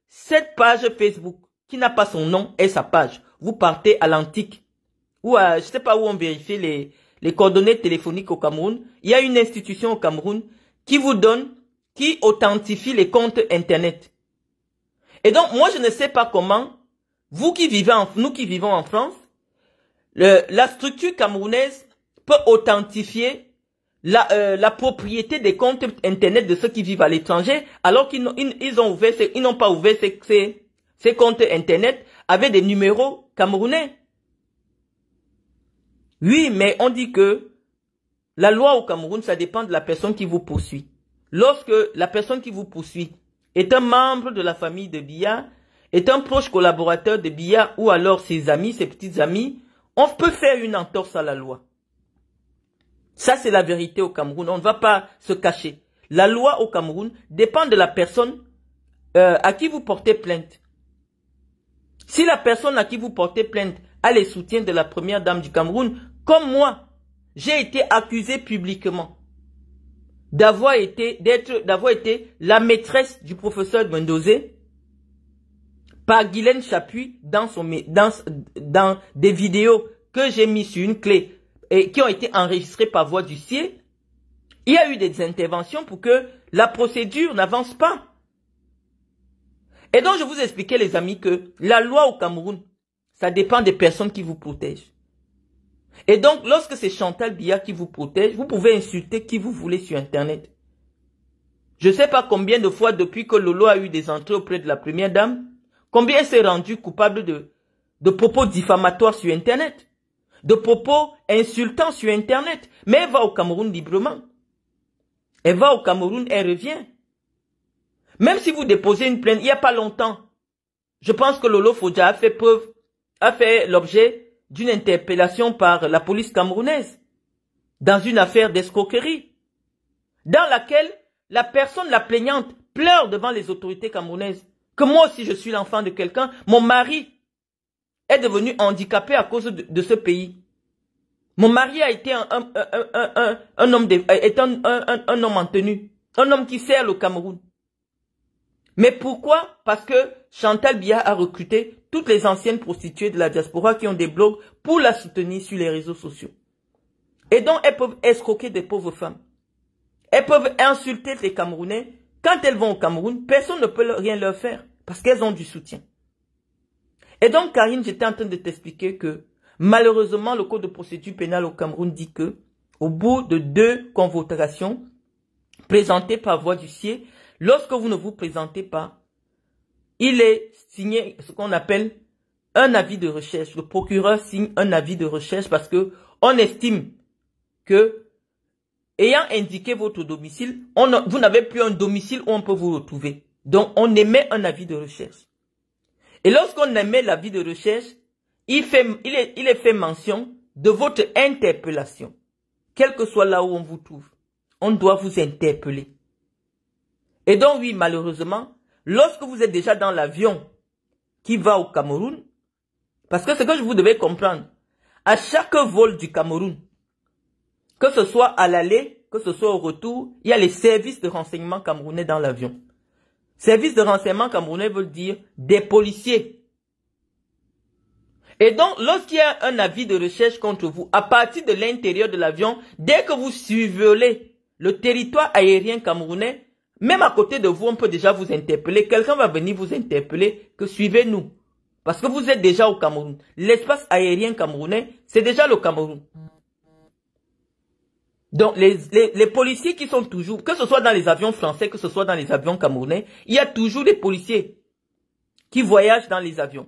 cette page Facebook qui n'a pas son nom est sa page. Vous partez à l'antique. Ou à, je ne sais pas où on vérifie les coordonnées téléphoniques au Cameroun. Il y a une institution au Cameroun qui vous donne qui authentifie les comptes Internet. Et donc, moi, je ne sais pas comment, nous qui vivons en France, la structure camerounaise peut authentifier la propriété des comptes Internet de ceux qui vivent à l'étranger, alors qu'ils n'ont pas ouvert ces comptes Internet avec des numéros camerounais. Oui, mais on dit que la loi au Cameroun, ça dépend de la personne qui vous poursuit. Lorsque la personne qui vous poursuit est un membre de la famille de Biya, est un proche collaborateur de Biya ou alors ses amis, ses petites amies, on peut faire une entorse à la loi. Ça, c'est la vérité au Cameroun. On ne va pas se cacher. La loi au Cameroun dépend de la personne à qui vous portez plainte. Si la personne à qui vous portez plainte a les soutiens de la première dame du Cameroun, comme moi, j'ai été accusé publiquement d'avoir été la maîtresse du professeur Mendozé par Guylaine Chapuis dans des vidéos que j'ai mis sur une clé et qui ont été enregistrées par voie d'huissier. Il y a eu des interventions pour que la procédure n'avance pas. Et donc je vous expliquais les amis que la loi au Cameroun, ça dépend des personnes qui vous protègent. Et donc, lorsque c'est Chantal Biya qui vous protège, vous pouvez insulter qui vous voulez sur Internet. Je ne sais pas combien de fois depuis que Lolo a eu des entrées auprès de la première dame, combien elle s'est rendue coupable de propos diffamatoires sur Internet, de propos insultants sur Internet. Mais elle va au Cameroun librement. Elle va au Cameroun, elle revient. Même si vous déposez une plainte, il n'y a pas longtemps, je pense que Lolo Fodja a fait l'objet d'une interpellation par la police camerounaise dans une affaire d'escroquerie dans laquelle la personne, la plaignante, pleure devant les autorités camerounaises que moi aussi je suis l'enfant de quelqu'un, mon mari est devenu handicapé à cause de ce pays. Mon mari a été un homme en tenue, un homme qui sert le Cameroun. Mais pourquoi? Parce que Chantal Biya a recruté toutes les anciennes prostituées de la diaspora qui ont des blogs pour la soutenir sur les réseaux sociaux. Et donc, elles peuvent escroquer des pauvres femmes. Elles peuvent insulter les Camerounais. Quand elles vont au Cameroun, personne ne peut rien leur faire parce qu'elles ont du soutien. Et donc, Karine, j'étais en train de t'expliquer que malheureusement, le code de procédure pénale au Cameroun dit que au bout de 2 convocations présentées par voie d'huissier, lorsque vous ne vous présentez pas, il est signé ce qu'on appelle un avis de recherche. Le procureur signe un avis de recherche parce que on estime que, ayant indiqué votre domicile, vous n'avez plus un domicile où on peut vous retrouver. Donc, on émet un avis de recherche. Et lorsqu'on émet l'avis de recherche, il est fait mention de votre interpellation. Quel que soit là où on vous trouve, on doit vous interpeller. Et donc, oui, malheureusement, lorsque vous êtes déjà dans l'avion qui va au Cameroun, parce que ce que vous devez comprendre, à chaque vol du Cameroun, que ce soit à l'aller, que ce soit au retour, il y a les services de renseignement camerounais dans l'avion. Services de renseignement camerounais veulent dire des policiers. Et donc, lorsqu'il y a un avis de recherche contre vous, à partir de l'intérieur de l'avion, dès que vous survolez le territoire aérien camerounais, même à côté de vous, on peut déjà vous interpeller. Quelqu'un va venir vous interpeller que suivez-nous. Parce que vous êtes déjà au Cameroun. L'espace aérien camerounais, c'est déjà le Cameroun. Donc, les policiers qui sont toujours, que ce soit dans les avions français, que ce soit dans les avions camerounais, il y a toujours des policiers qui voyagent dans les avions.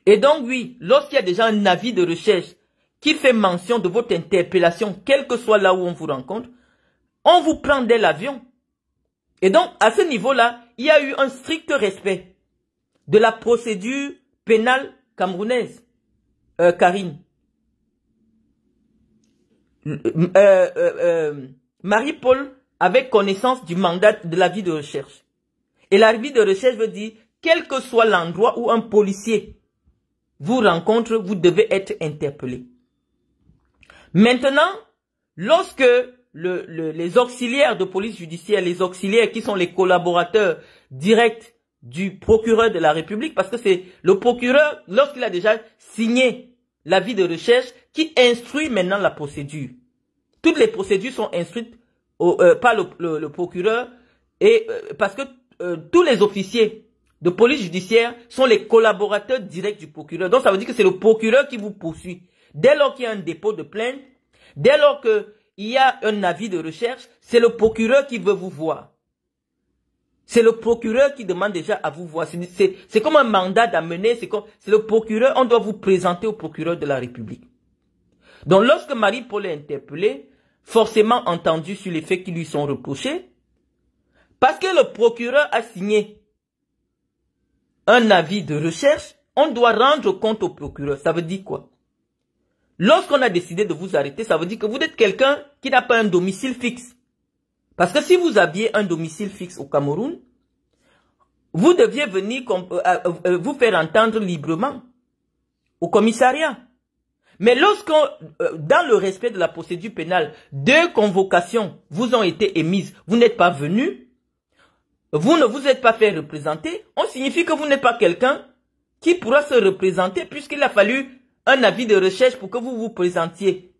Et donc, oui, lorsqu'il y a déjà un avis de recherche qui fait mention de votre interpellation, quel que soit là où on vous rencontre, on vous prend dès l'avion. Et donc, à ce niveau-là, il y a eu un strict respect de la procédure pénale camerounaise. Karine. Marie-Paul avait connaissance du mandat de l'avis de recherche. Et l'avis de recherche veut dire, quel que soit l'endroit où un policier vous rencontre, vous devez être interpellé. Maintenant, lorsque les auxiliaires de police judiciaire, les auxiliaires qui sont les collaborateurs directs du procureur de la République, parce que c'est le procureur, lorsqu'il a déjà signé l'avis de recherche, qui instruit maintenant la procédure. Toutes les procédures sont instruites pas le procureur, et parce que tous les officiers de police judiciaire sont les collaborateurs directs du procureur. Donc ça veut dire que c'est le procureur qui vous poursuit. Dès lors qu'il y a un dépôt de plainte, dès lors qu'il y a un avis de recherche, c'est le procureur qui veut vous voir. C'est le procureur qui demande déjà à vous voir. C'est comme un mandat d'amener, c'est le procureur, on doit vous présenter au procureur de la République. Donc lorsque Marie-Paul est interpellée, forcément entendu sur les faits qui lui sont reprochés, parce que le procureur a signé un avis de recherche, on doit rendre compte au procureur. Ça veut dire quoi? Lorsqu'on a décidé de vous arrêter, ça veut dire que vous êtes quelqu'un qui n'a pas un domicile fixe. Parce que si vous aviez un domicile fixe au Cameroun, vous deviez venir vous faire entendre librement au commissariat. Mais dans le respect de la procédure pénale, 2 convocations vous ont été émises, vous n'êtes pas venu, vous ne vous êtes pas fait représenter, on signifie que vous n'êtes pas quelqu'un qui pourra se représenter puisqu'il a fallu un avis de recherche pour que vous vous présentiez.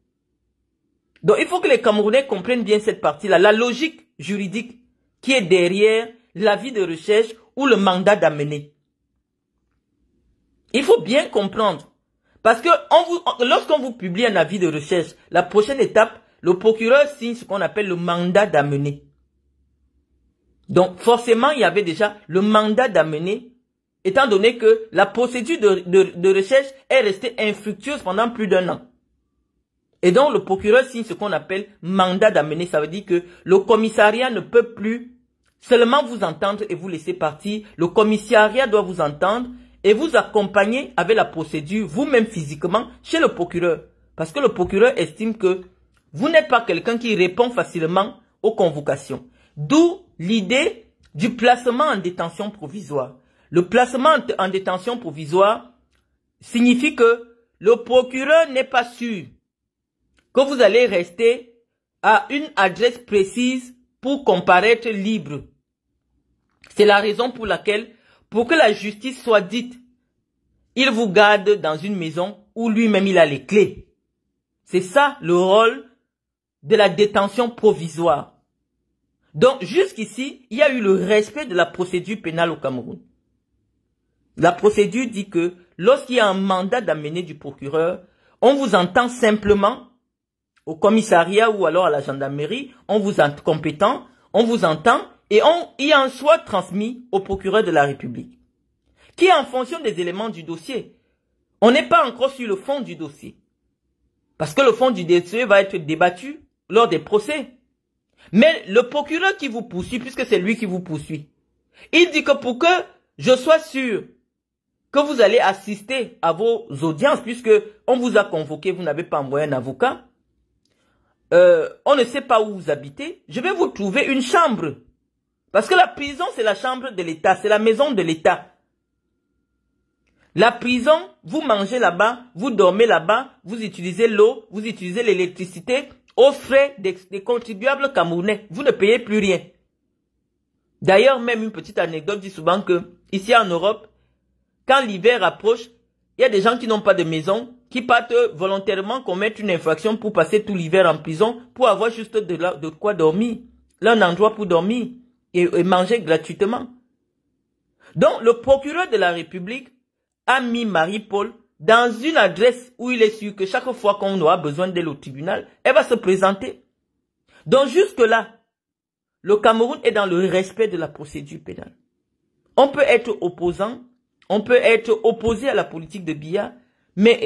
Donc il faut que les Camerounais comprennent bien cette partie-là, la logique juridique qui est derrière l'avis de recherche ou le mandat d'amener. Il faut bien comprendre. Parce que lorsqu'on vous publie un avis de recherche, la prochaine étape, le procureur signe ce qu'on appelle le mandat d'amener. Donc forcément, il y avait déjà le mandat d'amener, étant donné que la procédure de recherche est restée infructueuse pendant plus d'1 an. Et donc le procureur signe ce qu'on appelle mandat d'amener. Ça veut dire que le commissariat ne peut plus seulement vous entendre et vous laisser partir. Le commissariat doit vous entendre et vous accompagner avec la procédure, vous-même physiquement, chez le procureur. Parce que le procureur estime que vous n'êtes pas quelqu'un qui répond facilement aux convocations. D'où l'idée du placement en détention provisoire. Le placement en détention provisoire signifie que le procureur n'est pas sûr que vous allez rester à une adresse précise pour comparaître libre. C'est la raison pour laquelle, pour que la justice soit dite, il vous garde dans une maison où lui-même il a les clés. C'est ça le rôle de la détention provisoire. Donc jusqu'ici, il y a eu le respect de la procédure pénale au Cameroun. La procédure dit que lorsqu'il y a un mandat d'amener du procureur, on vous entend simplement au commissariat ou alors à la gendarmerie, on vous entend compétent, on vous entend et il en soit transmis au procureur de la République, qui en fonction des éléments du dossier. On n'est pas encore sur le fond du dossier. Parce que le fond du dossier va être débattu lors des procès. Mais le procureur qui vous poursuit, puisque c'est lui qui vous poursuit, il dit que pour que je sois sûr que vous allez assister à vos audiences, puisque on vous a convoqué, vous n'avez pas envoyé un avocat, on ne sait pas où vous habitez, je vais vous trouver une chambre. Parce que la prison, c'est la chambre de l'État, c'est la maison de l'État. La prison, vous mangez là-bas, vous dormez là-bas, vous utilisez l'eau, vous utilisez l'électricité aux frais des contribuables camerounais. Vous ne payez plus rien. D'ailleurs, même une petite anecdote dit souvent que, ici en Europe, quand l'hiver approche, il y a des gens qui n'ont pas de maison, qui partent volontairement commettre une infraction pour passer tout l'hiver en prison, pour avoir juste de quoi dormir, un endroit pour dormir et manger gratuitement. Donc, le procureur de la République a mis Marie-Paul dans une adresse où il est sûr que chaque fois qu'on aura besoin d'elle au tribunal, elle va se présenter. Donc, jusque-là, le Cameroun est dans le respect de la procédure pénale. On peut être opposant, on peut être opposé à la politique de Biya, mais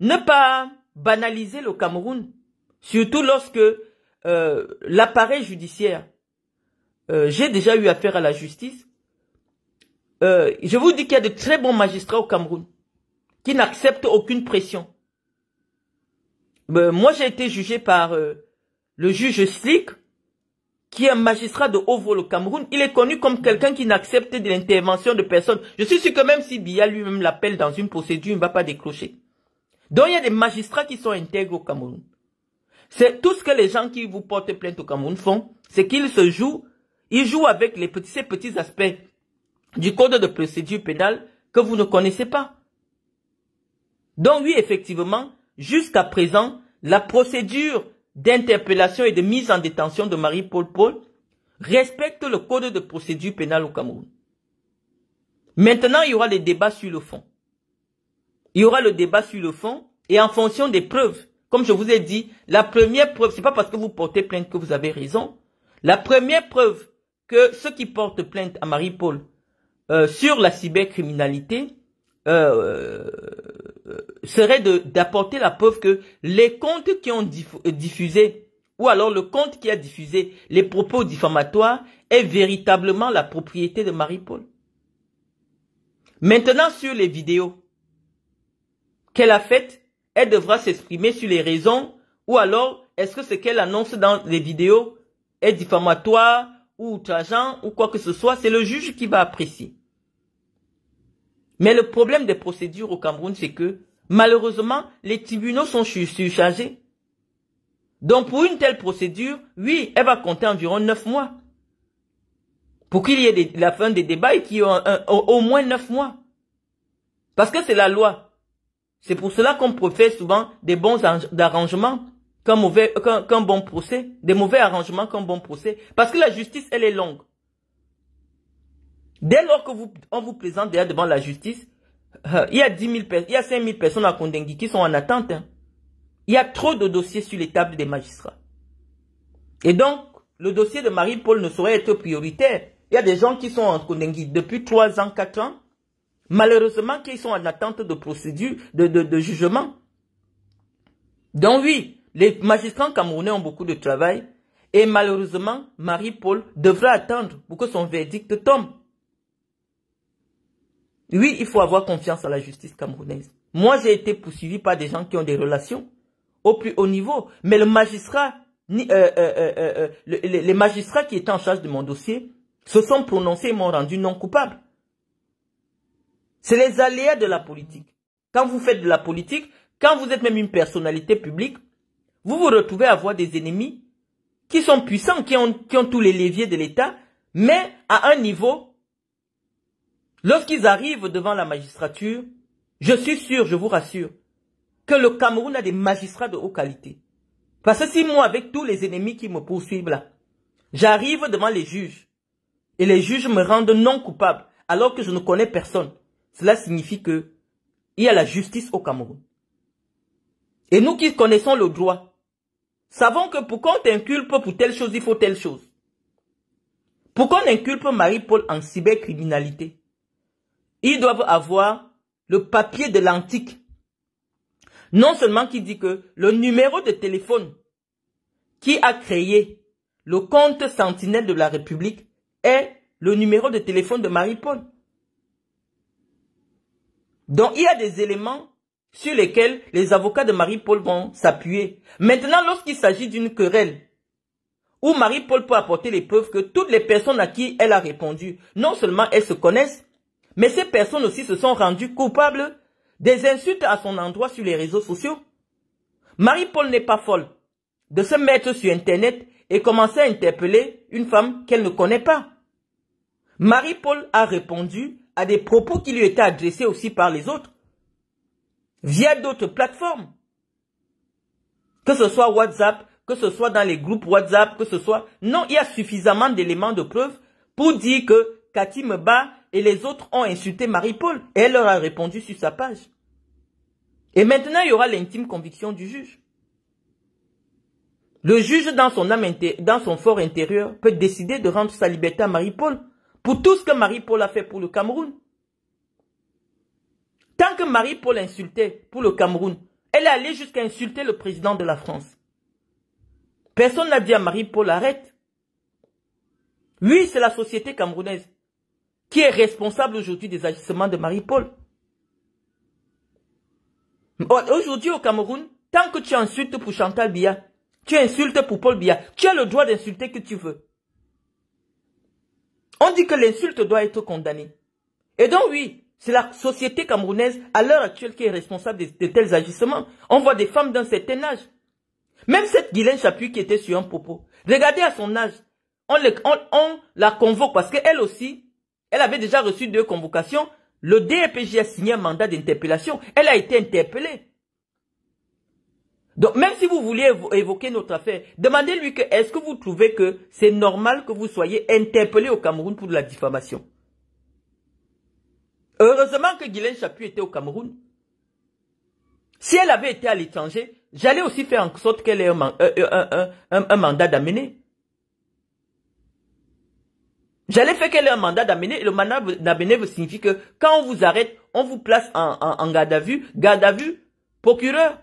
ne pas banaliser le Cameroun, surtout lorsque l'appareil judiciaire, j'ai déjà eu affaire à la justice, je vous dis qu'il y a de très bons magistrats au Cameroun qui n'acceptent aucune pression. Moi, j'ai été jugé par le juge Slick, qui est un magistrat de haut vol au Cameroun. Il est connu comme quelqu'un qui n'accepte de l'intervention de personne. Je suis sûr que même si Biya lui-même l'appelle dans une procédure, il ne va pas décrocher. Donc, il y a des magistrats qui sont intègres au Cameroun. C'est tout ce que les gens qui vous portent plainte au Cameroun font, c'est qu'ils jouent avec ces petits aspects du code de procédure pénale que vous ne connaissez pas. Donc oui, effectivement, jusqu'à présent, la procédure d'interpellation et de mise en détention de Marie-Paul Paul respecte le code de procédure pénale au Cameroun. Maintenant, il y aura les débats sur le fond. Il y aura le débat sur le fond et en fonction des preuves. Comme je vous ai dit, la première preuve, c'est pas parce que vous portez plainte que vous avez raison. La première preuve que ceux qui portent plainte à Marie-Paul sur la cybercriminalité serait d'apporter la preuve que les comptes qui ont diffusé, ou alors le compte qui a diffusé les propos diffamatoires est véritablement la propriété de Marie-Paul. Maintenant, sur les vidéos qu'elle a faites, elle devra s'exprimer sur les raisons, ou alors est-ce que ce qu'elle annonce dans les vidéos est diffamatoire ou outrageant ou quoi que ce soit, c'est le juge qui va apprécier. Mais le problème des procédures au Cameroun, c'est que malheureusement, les tribunaux sont surchargés. Donc pour une telle procédure, oui, elle va compter environ 9 mois. Pour qu'il y ait la fin des débats et qu'il y ait au moins 9 mois. Parce que c'est la loi. C'est pour cela qu'on préfère souvent des bons arrangements qu'un bon procès. Des mauvais arrangements qu'un bon procès. Parce que la justice, elle est longue. Dès lors qu'on vous présente déjà devant la justice, il y a 5 000 personnes à Kondengui qui sont en attente. Hein. Il y a trop de dossiers sur les tables des magistrats. Et donc, le dossier de Marie-Paul ne saurait être prioritaire. Il y a des gens qui sont en Kondengui depuis 3 ans, 4 ans, malheureusement qui sont en attente de procédure, de jugement. Donc oui, les magistrats camerounais ont beaucoup de travail et malheureusement, Marie-Paul devra attendre pour que son verdict tombe. Oui, il faut avoir confiance à la justice camerounaise. Moi, j'ai été poursuivi par des gens qui ont des relations au plus haut niveau. Mais le magistrat, les magistrats qui étaient en charge de mon dossier se sont prononcés et m'ont rendu non coupable. C'est les aléas de la politique. Quand vous faites de la politique, quand vous êtes même une personnalité publique, vous vous retrouvez à avoir des ennemis qui sont puissants, qui ont tous les leviers de l'État, mais à un niveau. Lorsqu'ils arrivent devant la magistrature, je suis sûr, je vous rassure, que le Cameroun a des magistrats de haute qualité. Parce que si moi, avec tous les ennemis qui me poursuivent là, j'arrive devant les juges, et les juges me rendent non coupable, alors que je ne connais personne, cela signifie que il y a la justice au Cameroun. Et nous qui connaissons le droit, savons que pour qu'on t'inculpe pour telle chose, il faut telle chose. Pour qu'on inculpe Marie-Paul en cybercriminalité, ils doivent avoir le papier de l'antique. Non seulement qui dit que le numéro de téléphone qui a créé le compte Sentinelle de la République est le numéro de téléphone de Marie-Paul. Donc il y a des éléments sur lesquels les avocats de Marie-Paul vont s'appuyer. Maintenant, lorsqu'il s'agit d'une querelle, où Marie-Paul peut apporter les preuves que toutes les personnes à qui elle a répondu, non seulement elles se connaissent, mais ces personnes aussi se sont rendues coupables des insultes à son endroit sur les réseaux sociaux. Marie-Paul n'est pas folle de se mettre sur Internet et commencer à interpeller une femme qu'elle ne connaît pas. Marie-Paul a répondu à des propos qui lui étaient adressés aussi par les autres, via d'autres plateformes. Que ce soit WhatsApp, que ce soit dans les groupes WhatsApp, que ce soit... Non, il y a suffisamment d'éléments de preuve pour dire que Cathy Meba et les autres ont insulté Marie-Paul. Et elle leur a répondu sur sa page. Et maintenant, il y aura l'intime conviction du juge. Le juge, dans son fort intérieur, peut décider de rendre sa liberté à Marie-Paul pour tout ce que Marie-Paul a fait pour le Cameroun. Tant que Marie-Paul insultait pour le Cameroun, elle est allée jusqu'à insulter le président de la France. Personne n'a dit à Marie-Paul arrête. Oui, c'est la société camerounaise qui est responsable aujourd'hui des agissements de Marie-Paul. Aujourd'hui au Cameroun, tant que tu insultes pour Chantal Biya, tu insultes pour Paul Biya, tu as le droit d'insulter que tu veux. On dit que l'insulte doit être condamnée. Et donc oui, c'est la société camerounaise à l'heure actuelle qui est responsable de tels agissements. On voit des femmes d'un certain âge. Même cette Guylaine Chapuis qui était sur un propos. Regardez à son âge. On la convoque parce qu'elle aussi, elle avait déjà reçu 2 convocations. Le DPJ a signé un mandat d'interpellation. Elle a été interpellée. Donc, même si vous vouliez évoquer notre affaire, demandez-lui que est-ce que vous trouvez que c'est normal que vous soyez interpellé au Cameroun pour de la diffamation? Heureusement que Guylaine Chaput était au Cameroun. Si elle avait été à l'étranger, j'allais aussi faire en sorte qu'elle ait un mandat d'amener. J'allais faire qu'elle ait un mandat d'amener. Et le mandat d'amener signifie que quand on vous arrête, on vous place en garde à vue, procureur.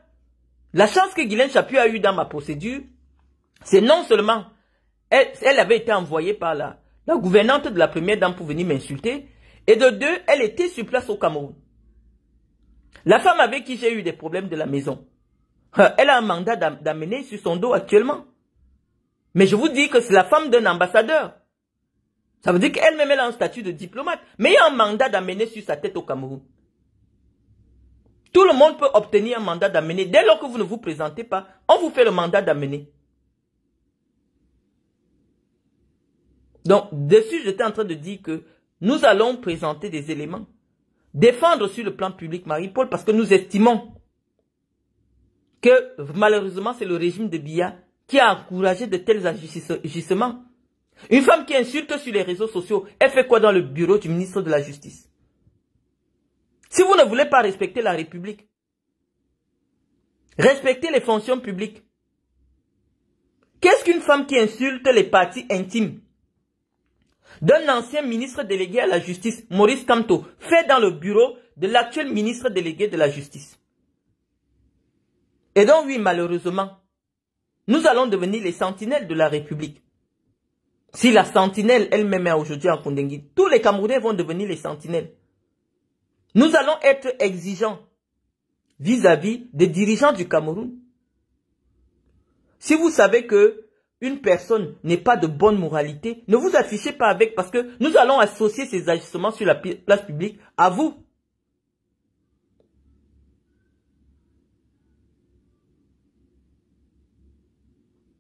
La chance que Guylaine Chaput a eue dans ma procédure, c'est non seulement elle avait été envoyée par la gouvernante de la première dame pour venir m'insulter, et de deux, elle était sur place au Cameroun. La femme avec qui j'ai eu des problèmes de la maison, elle a un mandat d'amener sur son dos actuellement. Mais je vous dis que c'est la femme d'un ambassadeur. Ça veut dire qu'elle-même elle a un statut de diplomate. Mais il y a un mandat d'amener sur sa tête au Cameroun. Tout le monde peut obtenir un mandat d'amener. Dès lors que vous ne vous présentez pas, on vous fait le mandat d'amener. Donc, dessus, j'étais en train de dire que nous allons présenter des éléments. Défendre sur le plan public Marie-Paul parce que nous estimons que malheureusement c'est le régime de Biya qui a encouragé de tels agissements. Une femme qui insulte sur les réseaux sociaux, elle fait quoi dans le bureau du ministre de la Justice? Si vous ne voulez pas respecter la République, respectez les fonctions publiques. Qu'est-ce qu'une femme qui insulte les parties intimes d'un ancien ministre délégué à la justice, Maurice Kamto, fait dans le bureau de l'actuel ministre délégué de la justice? Et donc oui, malheureusement, nous allons devenir les sentinelles de la République. Si la sentinelle elle-même est aujourd'hui en Kondengui, tous les Camerounais vont devenir les sentinelles. Nous allons être exigeants vis-à-vis des dirigeants du Cameroun. Si vous savez que une personne n'est pas de bonne moralité, ne vous affichez pas avec parce que nous allons associer ces agissements sur la place publique à vous.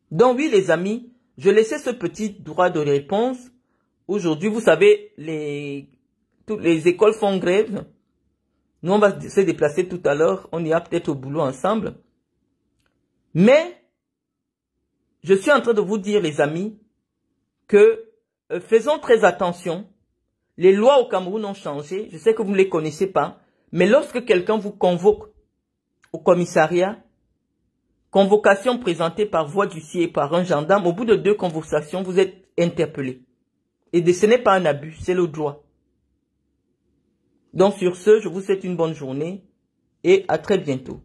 Donc oui les amis, je laissais ce petit droit de réponse. Aujourd'hui, vous savez, toutes les écoles font grève. Nous, on va se déplacer tout à l'heure. On ira peut-être au boulot ensemble. Mais, je suis en train de vous dire, les amis, que faisons très attention. Les lois au Cameroun ont changé. Je sais que vous ne les connaissez pas. Mais lorsque quelqu'un vous convoque au commissariat, convocation présentée par voie d'huissier par un gendarme, au bout de 2 conversations, vous êtes interpellé. Et ce n'est pas un abus, c'est le droit. Donc sur ce, je vous souhaite une bonne journée et à très bientôt.